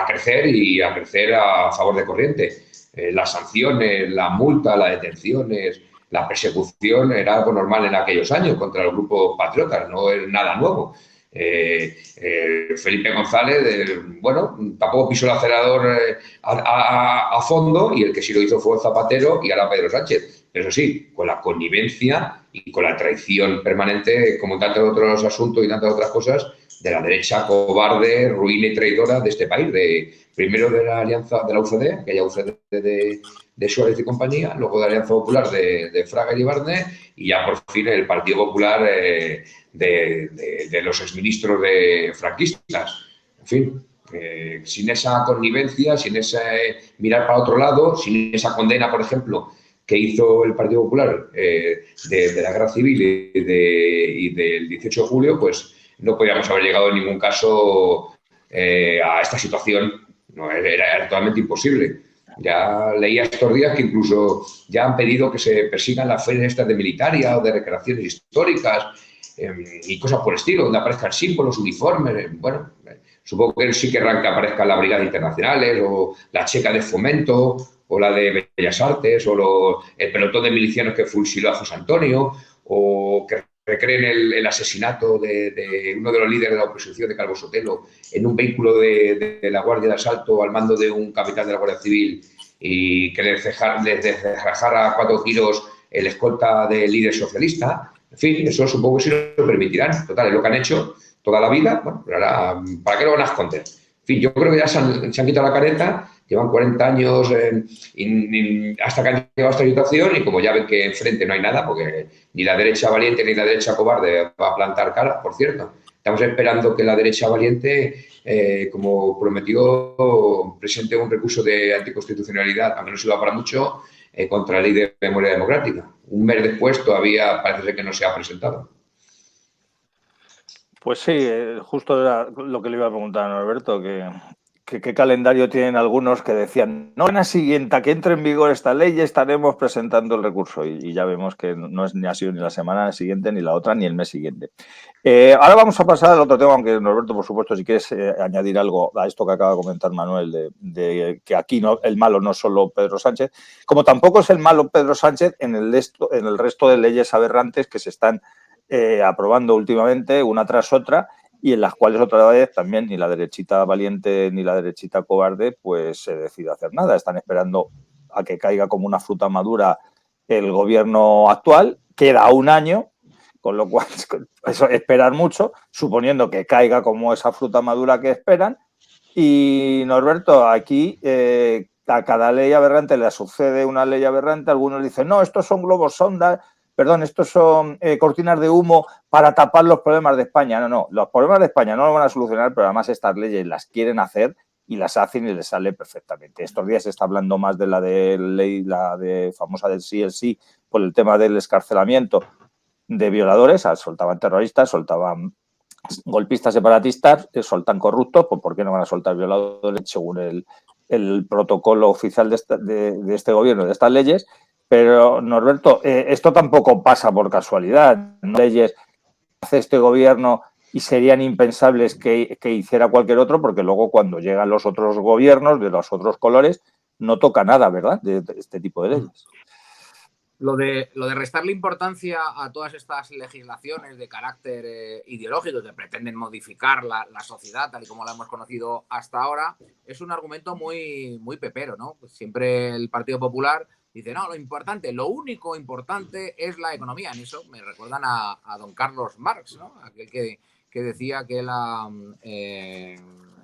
crecer y a crecer a favor de corriente. Las sanciones, la multa, las detenciones, la persecución era algo normal en aquellos años contra los grupos patriotas, no es nada nuevo. Felipe González, bueno, tampoco pisó el acelerador a fondo, y el que sí lo hizo fue Zapatero y ahora Pedro Sánchez. Eso sí, con la connivencia y con la traición permanente, como tantos otros asuntos y tantas otras cosas, de la derecha cobarde, ruina y traidora de este país, primero de la alianza de la UCD, aquella UCD de Suárez y compañía, luego de la Alianza Popular de Fraga y Ibarne, y ya por fin el Partido Popular de los exministros franquistas. En fin, sin esa connivencia, sin ese mirar para otro lado, sin esa condena, por ejemplo, que hizo el Partido Popular de la Guerra Civil y del 18 de julio, pues no podíamos haber llegado en ningún caso a esta situación. No, era totalmente imposible. Ya leía estos días que incluso ya han pedido que se persigan las ferias estas de militaria o de recreaciones históricas y cosas por el estilo, donde aparezcan símbolos, uniformes. Bueno, supongo que sí querrán que aparezcan las brigadas internacionales o la checa de fomento o la de Bellas Artes o el pelotón de milicianos que fusiló a José Antonio, o que recreen el asesinato de uno de los líderes de la oposición, de Calvo Sotelo, en un vehículo de la Guardia de Asalto al mando de un capitán de la Guardia Civil, y que les dejara a 4 tiros el escolta del líder socialista. En fin, eso supongo que sí lo permitirán. Total, es lo que han hecho toda la vida. Bueno, pero ahora, ¿para qué lo van a esconder? En fin, yo creo que ya se han quitado la careta, llevan 40 años hasta que han llegado a esta situación, y como ya ven que enfrente no hay nada, porque ni la derecha valiente ni la derecha cobarde va a plantar cara, por cierto. Estamos esperando que la derecha valiente, como prometió, presente un recurso de anticonstitucionalidad, aunque no sirva para mucho, contra la ley de memoria democrática. Un mes después todavía parece ser que no se ha presentado. Pues sí, justo era lo que le iba a preguntar a Norberto, ¿qué calendario tienen algunos que decían, no, en la siguiente, a que entre en vigor esta ley, estaremos presentando el recurso? Y ya vemos que no es ni ha sido ni la semana siguiente, ni la otra, ni el mes siguiente. Ahora vamos a pasar al otro tema, aunque Norberto, por supuesto, si quieres añadir algo a esto que acaba de comentar Manuel, de que aquí no, el malo no es solo Pedro Sánchez, como tampoco es el malo Pedro Sánchez en el resto de leyes aberrantes que se están aprobando últimamente, una tras otra, y en las cuales otra vez también ni la derechita valiente ni la derechita cobarde pues se decide hacer nada. Están esperando a que caiga como una fruta madura el gobierno actual. Queda un año con lo cual eso esperar mucho, suponiendo que caiga como esa fruta madura que esperan. Y Norberto, aquí a cada ley aberrante le sucede una ley aberrante. Algunos dicen, no, estos son globos sonda, perdón, estos son cortinas de humo para tapar los problemas de España. No, los problemas de España no los van a solucionar, pero además estas leyes las quieren hacer y las hacen y les sale perfectamente. Estos días se está hablando más de la de ley, la de famosa del sí, el sí, por el tema del escarcelamiento de violadores, soltaban terroristas, soltaban golpistas separatistas, soltan corruptos, pues ¿por qué no van a soltar violadores según el protocolo oficial de este gobierno, de estas leyes? Pero, Norberto, esto tampoco pasa por casualidad. Leyes hace este gobierno y serían impensables que hiciera cualquier otro, porque luego cuando llegan los otros gobiernos de los otros colores no toca nada, ¿verdad?, de este tipo de leyes. Lo de restarle importancia a todas estas legislaciones de carácter ideológico que pretenden modificar la sociedad tal y como la hemos conocido hasta ahora es un argumento muy, muy pepero, ¿no? Pues siempre el Partido Popular dice, no, lo único importante es la economía. En eso me recuerdan a don Carlos Marx, ¿no? Aquel que decía que la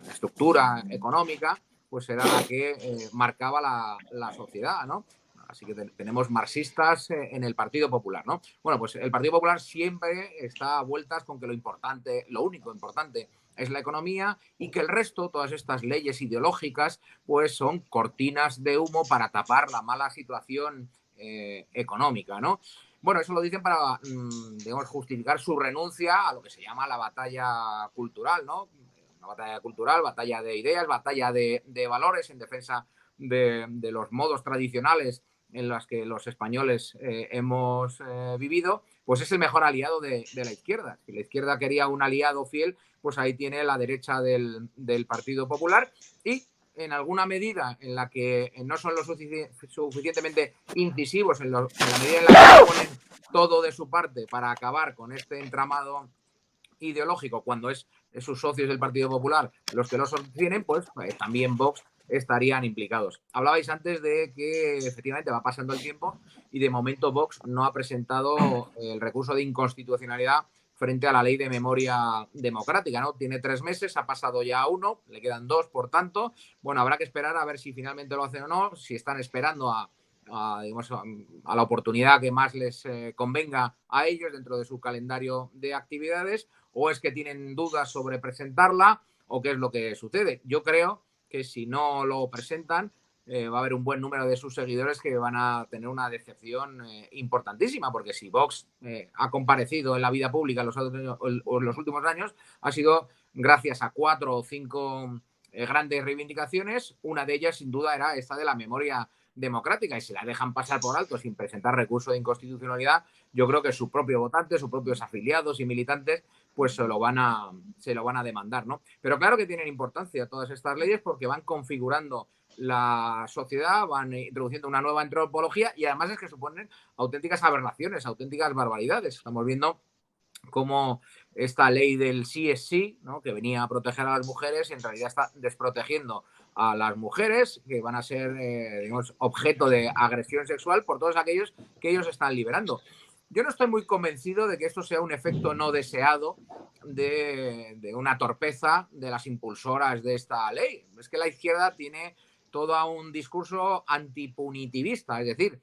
estructura económica pues era la que marcaba la sociedad, ¿no? Así que tenemos marxistas en el Partido Popular, ¿no? Bueno, pues el Partido Popular siempre está a vueltas con que lo único importante es la economía y que el resto, todas estas leyes ideológicas, pues son cortinas de humo para tapar la mala situación económica, ¿no? Bueno, eso lo dicen para, digamos, justificar su renuncia a lo que se llama la batalla cultural, ¿no? Una batalla cultural, batalla de ideas, batalla de valores en defensa de los modos tradicionales en las que los españoles hemos vivido, pues es el mejor aliado de la izquierda. Si la izquierda quería un aliado fiel, pues ahí tiene la derecha del Partido Popular y en alguna medida en la que no son lo suficientemente incisivos, en la medida en la que ponen todo de su parte para acabar con este entramado ideológico, cuando es sus socios del Partido Popular los que lo sostienen, pues también Vox estarían implicados. Hablabais antes de que efectivamente va pasando el tiempo y de momento Vox no ha presentado el recurso de inconstitucionalidad frente a la ley de memoria democrática, ¿no? Tiene 3 meses, ha pasado ya 1, le quedan 2, por tanto, bueno, habrá que esperar a ver si finalmente lo hacen o no, si están esperando digamos, a la oportunidad que más les convenga a ellos dentro de su calendario de actividades, o es que tienen dudas sobre presentarla, o qué es lo que sucede. Yo creo que si no lo presentan, va a haber un buen número de sus seguidores que van a tener una decepción importantísima, porque si Vox ha comparecido en la vida pública en los últimos años, ha sido gracias a 4 o 5 grandes reivindicaciones. Una de ellas, sin duda, era esta de la memoria democrática, y si la dejan pasar por alto sin presentar recurso de inconstitucionalidad, yo creo que sus propios votantes, sus propios afiliados y militantes, pues se lo van a demandar, ¿no? Pero claro que tienen importancia todas estas leyes porque van configurando la sociedad, van introduciendo una nueva antropología y además es que suponen auténticas aberraciones, auténticas barbaridades. Estamos viendo cómo esta ley del sí es sí, ¿no?, que venía a proteger a las mujeres, en realidad está desprotegiendo a las mujeres que van a ser digamos, objeto de agresión sexual por todos aquellos que ellos están liberando. Yo no estoy muy convencido de que esto sea un efecto no deseado de una torpeza de las impulsoras de esta ley. Es que la izquierda tiene todo un discurso antipunitivista, es decir,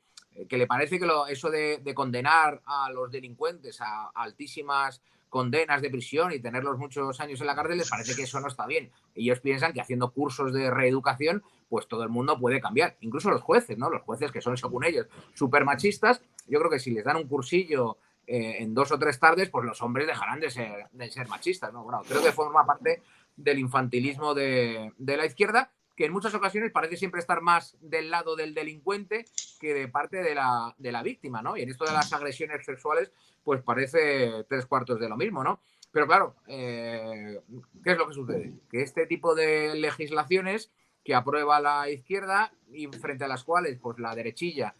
que le parece que eso de condenar a los delincuentes a altísimas condenas de prisión y tenerlos muchos años en la cárcel, les parece que eso no está bien. Ellos piensan que haciendo cursos de reeducación, pues todo el mundo puede cambiar. Incluso los jueces, ¿no? Los jueces que son, según ellos, súper machistas, yo creo que si les dan un cursillo en 2 o 3 tardes, pues los hombres dejarán de ser machistas, ¿no? Bueno, creo que forma parte del infantilismo de la izquierda, que en muchas ocasiones parece siempre estar más del lado del delincuente que de parte de la víctima, ¿no? Y en esto de las agresiones sexuales, pues parece 3/4 de lo mismo, ¿no? Pero claro, ¿qué es lo que sucede? Que este tipo de legislaciones que aprueba la izquierda y frente a las cuales pues la derechilla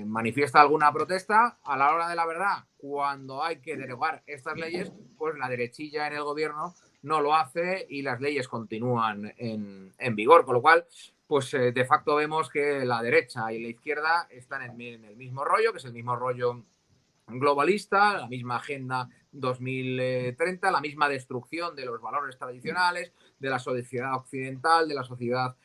manifiesta alguna protesta, a la hora de la verdad, cuando hay que derogar estas leyes, pues la derechilla en el gobierno no lo hace y las leyes continúan en vigor, con lo cual pues de facto vemos que la derecha y la izquierda están en el mismo rollo, que es el mismo rollo globalista, la misma Agenda 2030, la misma destrucción de los valores tradicionales, de la sociedad occidental, de la sociedad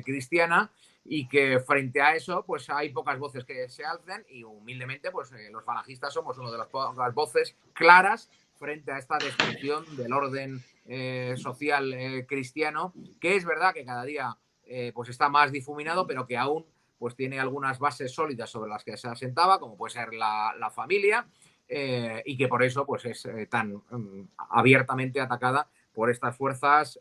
cristiana, y que frente a eso pues hay pocas voces que se alcen, y humildemente pues los falangistas somos una de las pocas voces claras frente a esta destrucción del orden social cristiano, que es verdad que cada día pues está más difuminado, pero que aún pues tiene algunas bases sólidas sobre las que se asentaba, como puede ser la familia, y que por eso pues es tan abiertamente atacada por estas fuerzas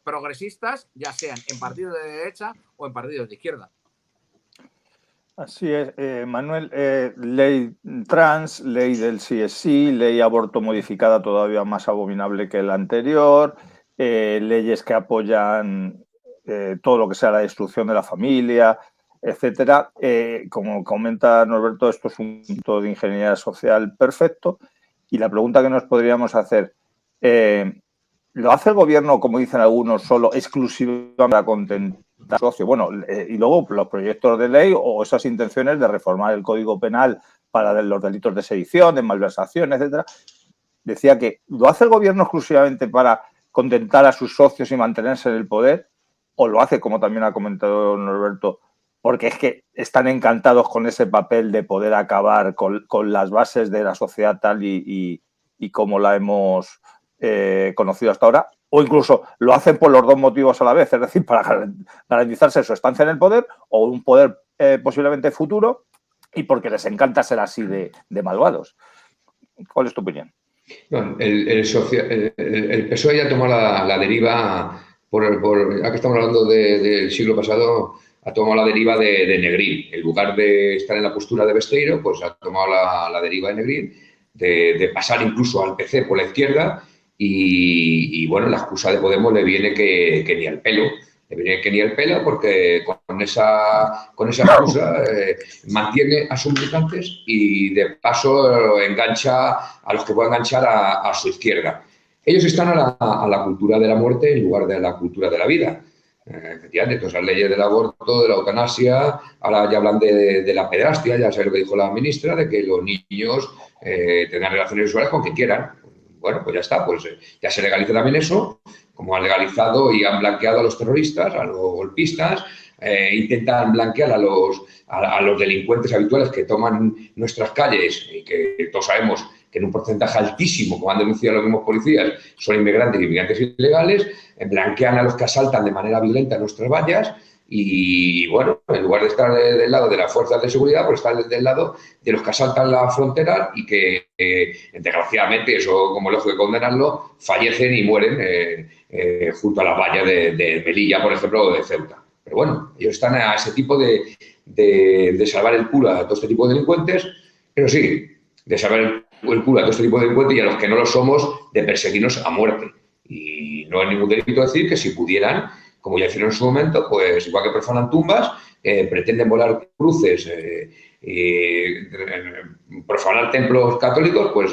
progresistas, ya sean en partidos de derecha o en partidos de izquierda. Así es, Manuel. Ley trans, ley del sí es sí, ley aborto modificada todavía más abominable que la anterior, leyes que apoyan todo lo que sea la destrucción de la familia, etcétera. Como comenta Norberto, esto es un punto de ingeniería social perfecto, y la pregunta que nos podríamos hacer, ¿lo hace el gobierno, como dicen algunos, solo exclusivamente para contentar al socio? Bueno, y luego los proyectos de ley o esas intenciones de reformar el Código Penal para los delitos de sedición, de malversación, etcétera. Decía que ¿lo hace el gobierno exclusivamente para contentar a sus socios y mantenerse en el poder? ¿O lo hace, como también ha comentado Norberto, porque es que están encantados con ese papel de poder acabar con las bases de la sociedad tal y como la hemos conocido hasta ahora? O incluso lo hacen por los dos motivos a la vez, es decir, para garantizarse su estancia en el poder o un poder posiblemente futuro, y porque les encanta ser así de malvados. ¿Cuál es tu opinión? Bueno, el PSOE ya tomó la deriva, ya que estamos hablando del siglo pasado, ha tomado la deriva de Negrín. En lugar de estar en la postura de Besteiro, pues ha tomado la deriva de Negrín, de pasar incluso al PC por la izquierda, y bueno, la excusa de Podemos le viene que ni al pelo. Le viene que ni el pelo, porque con esa excusa mantiene a sus militantes y de paso engancha a los que pueda enganchar a su izquierda. Ellos están a la cultura de la muerte en lugar de la cultura de la vida. Efectivamente, todas las leyes del aborto, de la eutanasia, ahora ya hablan de la pederastia, ya sabéis lo que dijo la ministra, de que los niños tengan relaciones sexuales con quien quieran. Bueno, pues ya está, pues ya se legaliza también eso, como han legalizado y han blanqueado a los terroristas, a los golpistas, intentan blanquear a los delincuentes habituales que toman nuestras calles y que todos sabemos que en un porcentaje altísimo, como han denunciado los mismos policías, son inmigrantes y inmigrantes ilegales, blanquean a los que asaltan de manera violenta nuestras vallas. Y bueno, en lugar de estar del lado de las fuerzas de seguridad, pues estar del lado de los que asaltan la frontera y que, desgraciadamente, eso como lógico de condenarlo, fallecen y mueren junto a las vallas de Melilla, por ejemplo, o de Ceuta. Pero bueno, ellos están a ese tipo de salvar el culo a todo este tipo de delincuentes, pero sí, de salvar el culo a todo este tipo de delincuentes, y a los que no lo somos, de perseguirnos a muerte. Y no hay ningún delito decir que si pudieran, como ya hicieron en su momento, pues igual que profanan tumbas, pretenden volar cruces, profanar templos católicos, pues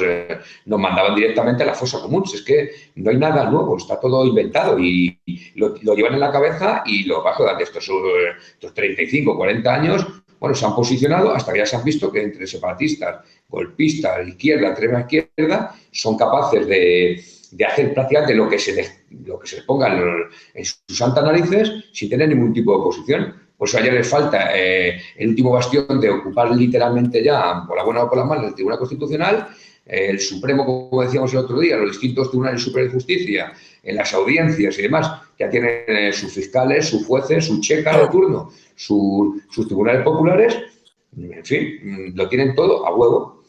nos mandaban directamente a la fosa común. Es que no hay nada nuevo, está todo inventado y lo llevan en la cabeza, y lo bajo de estos 35, 40 años, bueno, se han posicionado hasta que ya se han visto que entre separatistas, golpistas, izquierda, extrema izquierda, son capaces de hacer prácticamente lo que se les ponga en sus santas narices sin tener ningún tipo de oposición. Por eso a ella les falta el último bastión de ocupar literalmente ya, por la buena o por la mala, el Tribunal Constitucional, el Supremo, como decíamos el otro día, los distintos tribunales superiores de justicia, en las audiencias y demás, ya tienen sus fiscales, sus jueces, su checa de turno, sus tribunales populares, en fin, lo tienen todo a huevo.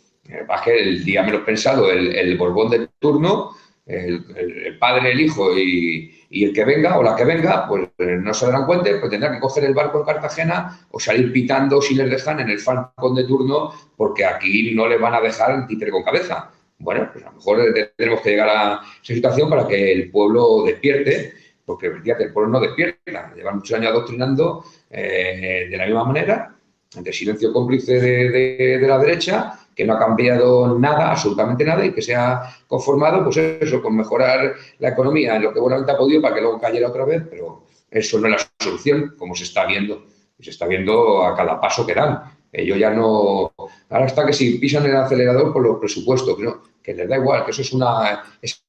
Va que el día menos pensado, el Borbón de turno, el padre, el hijo y el que venga o la que venga, pues no se darán cuenta, pues tendrán que coger el barco en Cartagena o salir pitando si les dejan en el Falcón de turno, porque aquí no les van a dejar títere con cabeza. Bueno, pues a lo mejor tenemos que llegar a esa situación para que el pueblo despierte, porque fíjate, el pueblo no despierta. Llevan muchos años adoctrinando de la misma manera, de silencio cómplice de la derecha, que no ha cambiado nada, absolutamente nada, y que se ha conformado, pues eso, con mejorar la economía en lo que buenamente ha podido para que luego cayera otra vez, pero eso no es la solución, como se está viendo. Y se está viendo a cada paso que dan. Yo ya no... Ahora está que si pisan el acelerador por los presupuestos, ¿no? Que les da igual, que eso es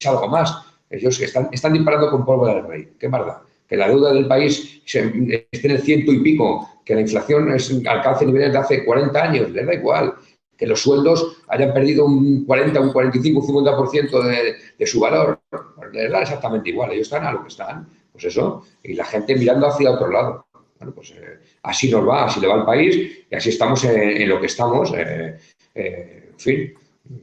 algo más. Ellos están disparando con pólvora del rey. ¿Qué más da? Que la deuda del país esté en el 100 y pico, que la inflación alcance niveles de hace 40 años, les da igual. Que los sueldos hayan perdido un 40, un 45, un 50% de su valor. Les da exactamente igual. Ellos están a lo que están. Pues eso. Y la gente mirando hacia otro lado. Bueno, pues así nos va, así le va al país y así estamos en lo que estamos. En fin,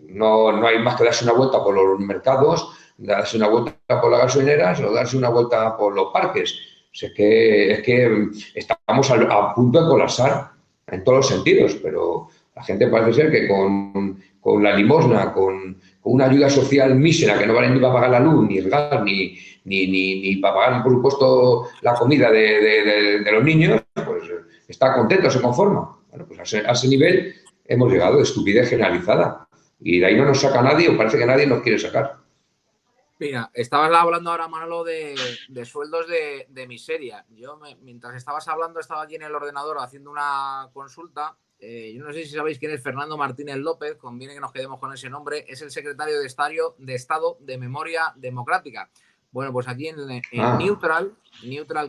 no hay más que darse una vuelta por los mercados, darse una vuelta por las gasolineras o darse una vuelta por los parques. Es que estamos a punto de colapsar en todos los sentidos, pero la gente parece ser que con la limosna, con una ayuda social mísera que no vale ni para pagar la luz, ni el gas, ni para pagar, por supuesto, la comida de los niños, pues está contento, se conforma. Bueno, pues a ese nivel hemos llegado de estupidez generalizada. Y de ahí no nos saca nadie, o parece que nadie nos quiere sacar. Mira, estabas hablando ahora, Manolo, de sueldos de miseria. Yo, mientras estabas hablando, estaba aquí en el ordenador haciendo una consulta. Yo no sé si sabéis quién es Fernando Martínez López, conviene que nos quedemos con ese nombre. Es el secretario de Estado de Memoria Democrática. Bueno, pues aquí en Neutral,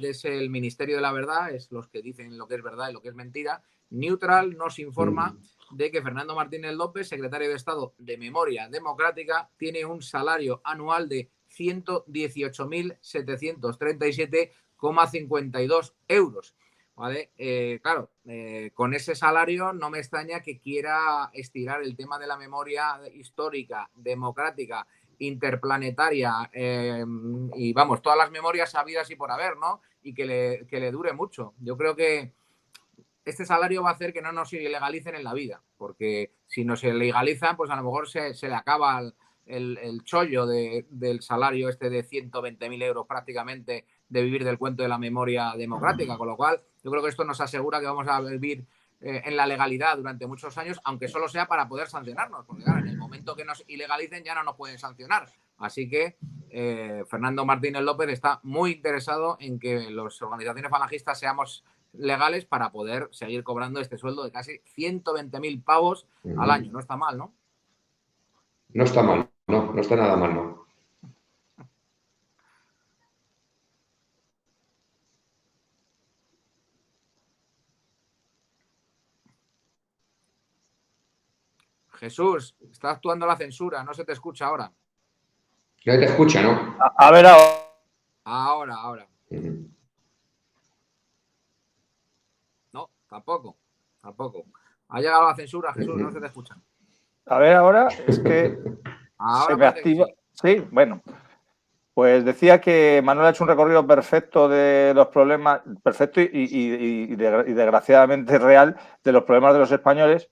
que es el Ministerio de la Verdad, es los que dicen lo que es verdad y lo que es mentira. Neutral nos informa de que Fernando Martínez López, secretario de Estado de Memoria Democrática, tiene un salario anual de 118.737,52 euros. ¿Vale? Claro, con ese salario no me extraña que quiera estirar el tema de la memoria histórica, democrática, interplanetaria y vamos, todas las memorias habidas y por haber, ¿no? Y que le dure mucho. Yo creo que este salario va a hacer que no nos ilegalicen en la vida, porque si nos ilegalizan, pues a lo mejor se le acaba el chollo del salario este de 120.000 euros prácticamente de vivir del cuento de la memoria democrática, con lo cual yo creo que esto nos asegura que vamos a vivir en la legalidad durante muchos años, aunque solo sea para poder sancionarnos, porque claro, en el momento que nos ilegalicen ya no nos pueden sancionar. Así que Fernando Martínez López está muy interesado en que las organizaciones falangistas seamos legales para poder seguir cobrando este sueldo de casi 120.000 pavos al año. No está mal, ¿no? No está mal, no está nada mal, no. Jesús, está actuando la censura, no se te escucha ahora. Ya te escucha, ¿no? A ver ahora. Ahora. No, tampoco. Ha llegado la censura, Jesús, no se te escucha. A ver ahora, es que ahora se me activa. Sí, bueno. Pues decía que Manuel ha hecho un recorrido perfecto de los problemas, perfecto y desgraciadamente real, de los problemas de los españoles,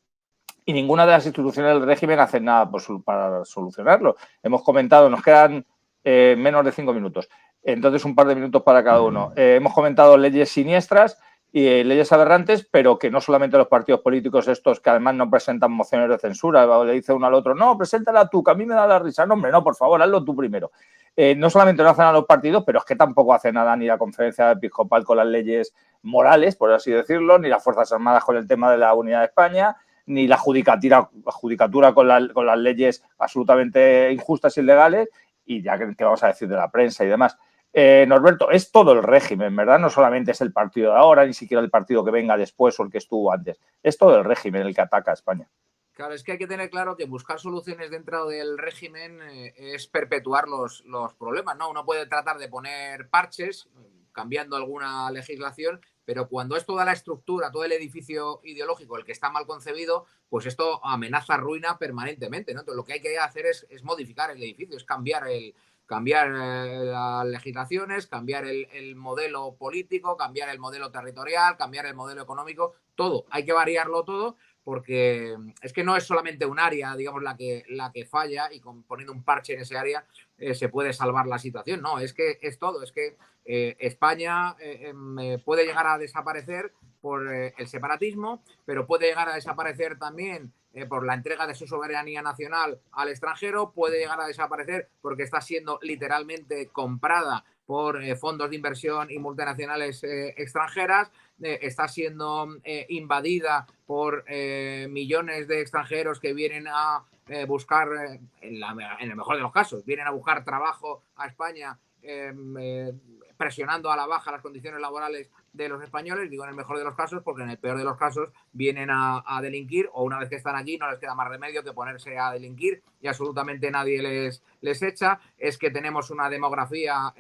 y ninguna de las instituciones del régimen hace nada para solucionarlo. Hemos comentado, nos quedan menos de 5 minutos, entonces un par de minutos para cada uno. Hemos comentado leyes siniestras y leyes aberrantes, pero que no solamente los partidos políticos estos, que además no presentan mociones de censura, le dice uno al otro, no, preséntala tú, que a mí me da la risa. No, hombre, no, por favor, hazlo tú primero. No solamente no hacen a los partidos, pero es que tampoco hace nada ni la Conferencia Episcopal con las leyes morales, por así decirlo, ni las Fuerzas Armadas con el tema de la unidad de España, ni la judicatura con las leyes absolutamente injustas e ilegales, y ya que vamos a decir de la prensa y demás. Norberto, es todo el régimen, ¿verdad? No solamente es el partido de ahora, ni siquiera el partido que venga después o el que estuvo antes. Es todo el régimen el que ataca a España. Claro, es que hay que tener claro que buscar soluciones dentro del régimen es perpetuar los problemas, ¿no? Uno puede tratar de poner parches, cambiando alguna legislación, pero cuando es toda la estructura, todo el edificio ideológico el que está mal concebido, pues esto amenaza ruina permanentemente, ¿no? Entonces lo que hay que hacer es modificar el edificio, es cambiar las legislaciones, cambiar el modelo político, cambiar el modelo territorial, cambiar el modelo económico, todo. Hay que variarlo todo porque es que no es solamente un área, digamos, la que falla y poniendo un parche en ese área se puede salvar la situación. No, es que es todo. Es que España puede llegar a desaparecer por el separatismo, pero puede llegar a desaparecer también por la entrega de su soberanía nacional al extranjero, puede llegar a desaparecer porque está siendo literalmente comprada por fondos de inversión y multinacionales extranjeras, está siendo invadida por millones de extranjeros que vienen a buscar, en el mejor de los casos, vienen a buscar trabajo a España, presionando a la baja las condiciones laborales de los españoles. Digo en el mejor de los casos porque en el peor de los casos vienen a delinquir, o una vez que están aquí no les queda más remedio que ponerse a delinquir y absolutamente nadie les echa. Es que tenemos una demografía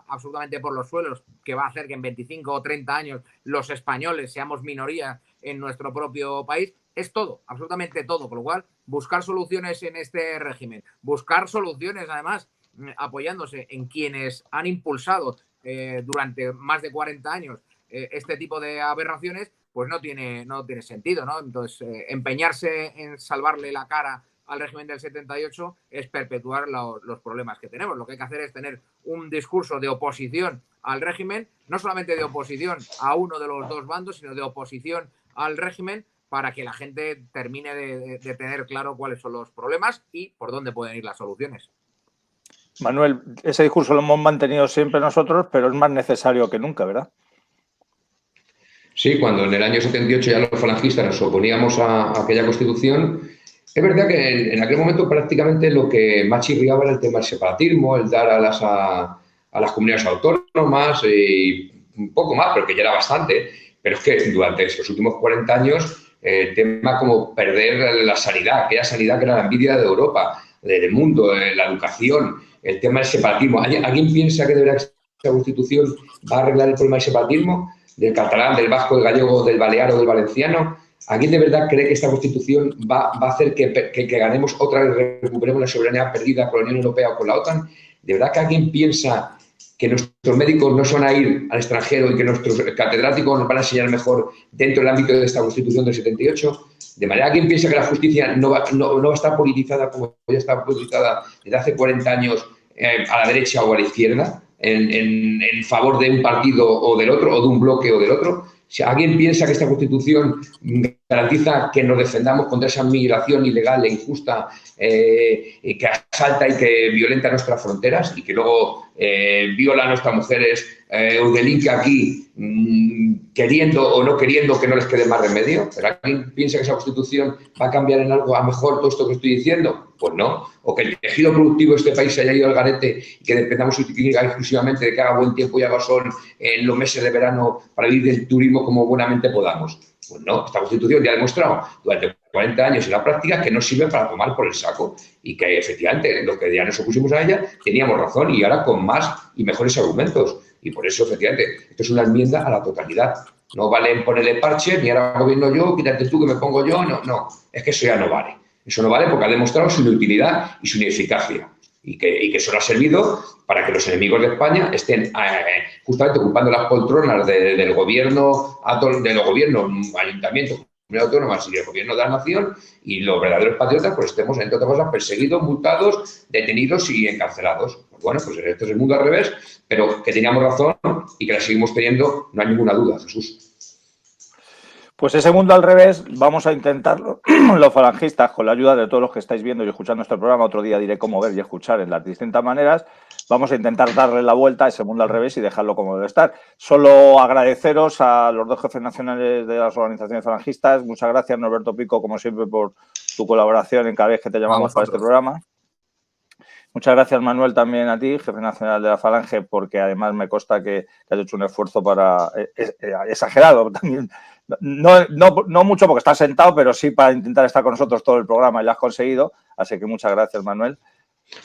absolutamente por los suelos que va a hacer que en 25 o 30 años los españoles seamos minoría en nuestro propio país. Es todo, absolutamente todo, con lo cual buscar soluciones en este régimen, buscar soluciones además apoyándose en quienes han impulsado durante más de 40 años este tipo de aberraciones, pues no tiene sentido, ¿no? Entonces, empeñarse en salvarle la cara al régimen del 78 es perpetuar los problemas que tenemos. Lo que hay que hacer es tener un discurso de oposición al régimen, no solamente de oposición a uno de los dos bandos, sino de oposición al régimen, para que la gente termine de tener claro cuáles son los problemas y por dónde pueden ir las soluciones. Manuel, ese discurso lo hemos mantenido siempre nosotros, pero es más necesario que nunca, ¿verdad? Sí, cuando en el año 78 ya los falangistas nos oponíamos a aquella constitución, es verdad que en aquel momento prácticamente lo que más chirriaba era el tema del separatismo, el dar a las comunidades autónomas y un poco más, pero que ya era bastante. Pero es que durante estos últimos 40 años el tema como perder la sanidad, aquella sanidad que era la envidia de Europa, del mundo, la educación, el tema del separatismo. ¿Alguien piensa que de verdad esta constitución va a arreglar el problema del separatismo? Del catalán, del vasco, del gallego, del balear o del valenciano. ¿Alguien de verdad cree que esta Constitución va a hacer que ganemos otra vez, recuperemos la soberanía perdida con la Unión Europea o con la OTAN? ¿De verdad que alguien piensa que nuestros médicos no se van a ir al extranjero y que nuestros catedráticos nos van a enseñar mejor dentro del ámbito de esta Constitución del 78? ¿De manera que alguien piensa que la justicia no va a estar politizada como ya está politizada desde hace 40 años a la derecha o a la izquierda? En favor de un partido o del otro, o de un bloque o del otro. Si alguien piensa que esta Constitución garantiza que nos defendamos contra esa migración ilegal e injusta que asalta y que violenta nuestras fronteras y que luego viola a nuestras mujeres o delinque aquí queriendo o no queriendo que no les quede más remedio. ¿Pero alguien piensa que esa Constitución va a cambiar en algo a mejor todo esto que estoy diciendo? Pues no. O que el tejido productivo de este país se haya ido al garete y que dependamos exclusivamente de que haga buen tiempo y haga sol en los meses de verano para vivir del turismo como buenamente podamos. Pues no, esta Constitución ya ha demostrado durante 40 años en la práctica que no sirve para tomar por el saco y que efectivamente lo que ya nos opusimos a ella teníamos razón y ahora con más y mejores argumentos. Y por eso, efectivamente, esto es una enmienda a la totalidad. No vale ponerle parches, ni ahora gobierno yo, quítate tú que me pongo yo. No, es que eso ya no vale. Eso no vale porque ha demostrado su inutilidad y su ineficacia. Y que eso no ha servido para que los enemigos de España estén justamente ocupando las poltronas del gobierno, de los gobiernos, ayuntamientos, comunidades autónomas y del gobierno de la nación, y los verdaderos patriotas pues estemos, entre otras cosas, perseguidos, multados, detenidos y encarcelados. Bueno, pues este es el mundo al revés, pero que teníamos razón y que la seguimos teniendo, no hay ninguna duda, Jesús. Pues ese mundo al revés vamos a intentarlo los falangistas, con la ayuda de todos los que estáis viendo y escuchando este programa. Otro día diré cómo ver y escuchar en las distintas maneras. Vamos a intentar darle la vuelta a ese mundo al revés y dejarlo como debe estar. Solo agradeceros a los dos jefes nacionales de las organizaciones falangistas. Muchas gracias, Norberto Pico, como siempre, por tu colaboración en cada vez que te llamamos para este programa. Muchas gracias, Manuel, también a ti, jefe nacional de la Falange, porque además me consta que has hecho un esfuerzo para exagerado también. No mucho porque estás sentado, pero sí para intentar estar con nosotros todo el programa y lo has conseguido. Así que muchas gracias, Manuel.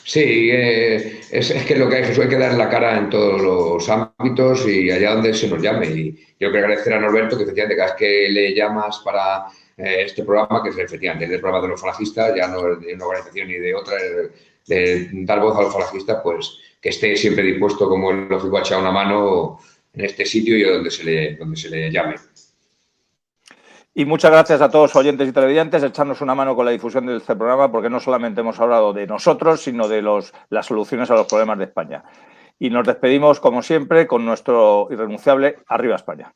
Sí, es que lo que hay que dar la cara en todos los ámbitos y allá donde se nos llame. Y yo quiero agradecer a Norberto que efectivamente cada vez que le llamas para este programa, que es efectivamente el programa de los falangistas, ya no de una organización ni de otra, de dar voz a los falangistas, pues que esté siempre dispuesto, como es lógico, a echar una mano en este sitio y donde se le llame. Y muchas gracias a todos los oyentes y televidentes, echarnos una mano con la difusión de este programa, porque no solamente hemos hablado de nosotros, sino de las soluciones a los problemas de España. Y nos despedimos, como siempre, con nuestro irrenunciable Arriba España.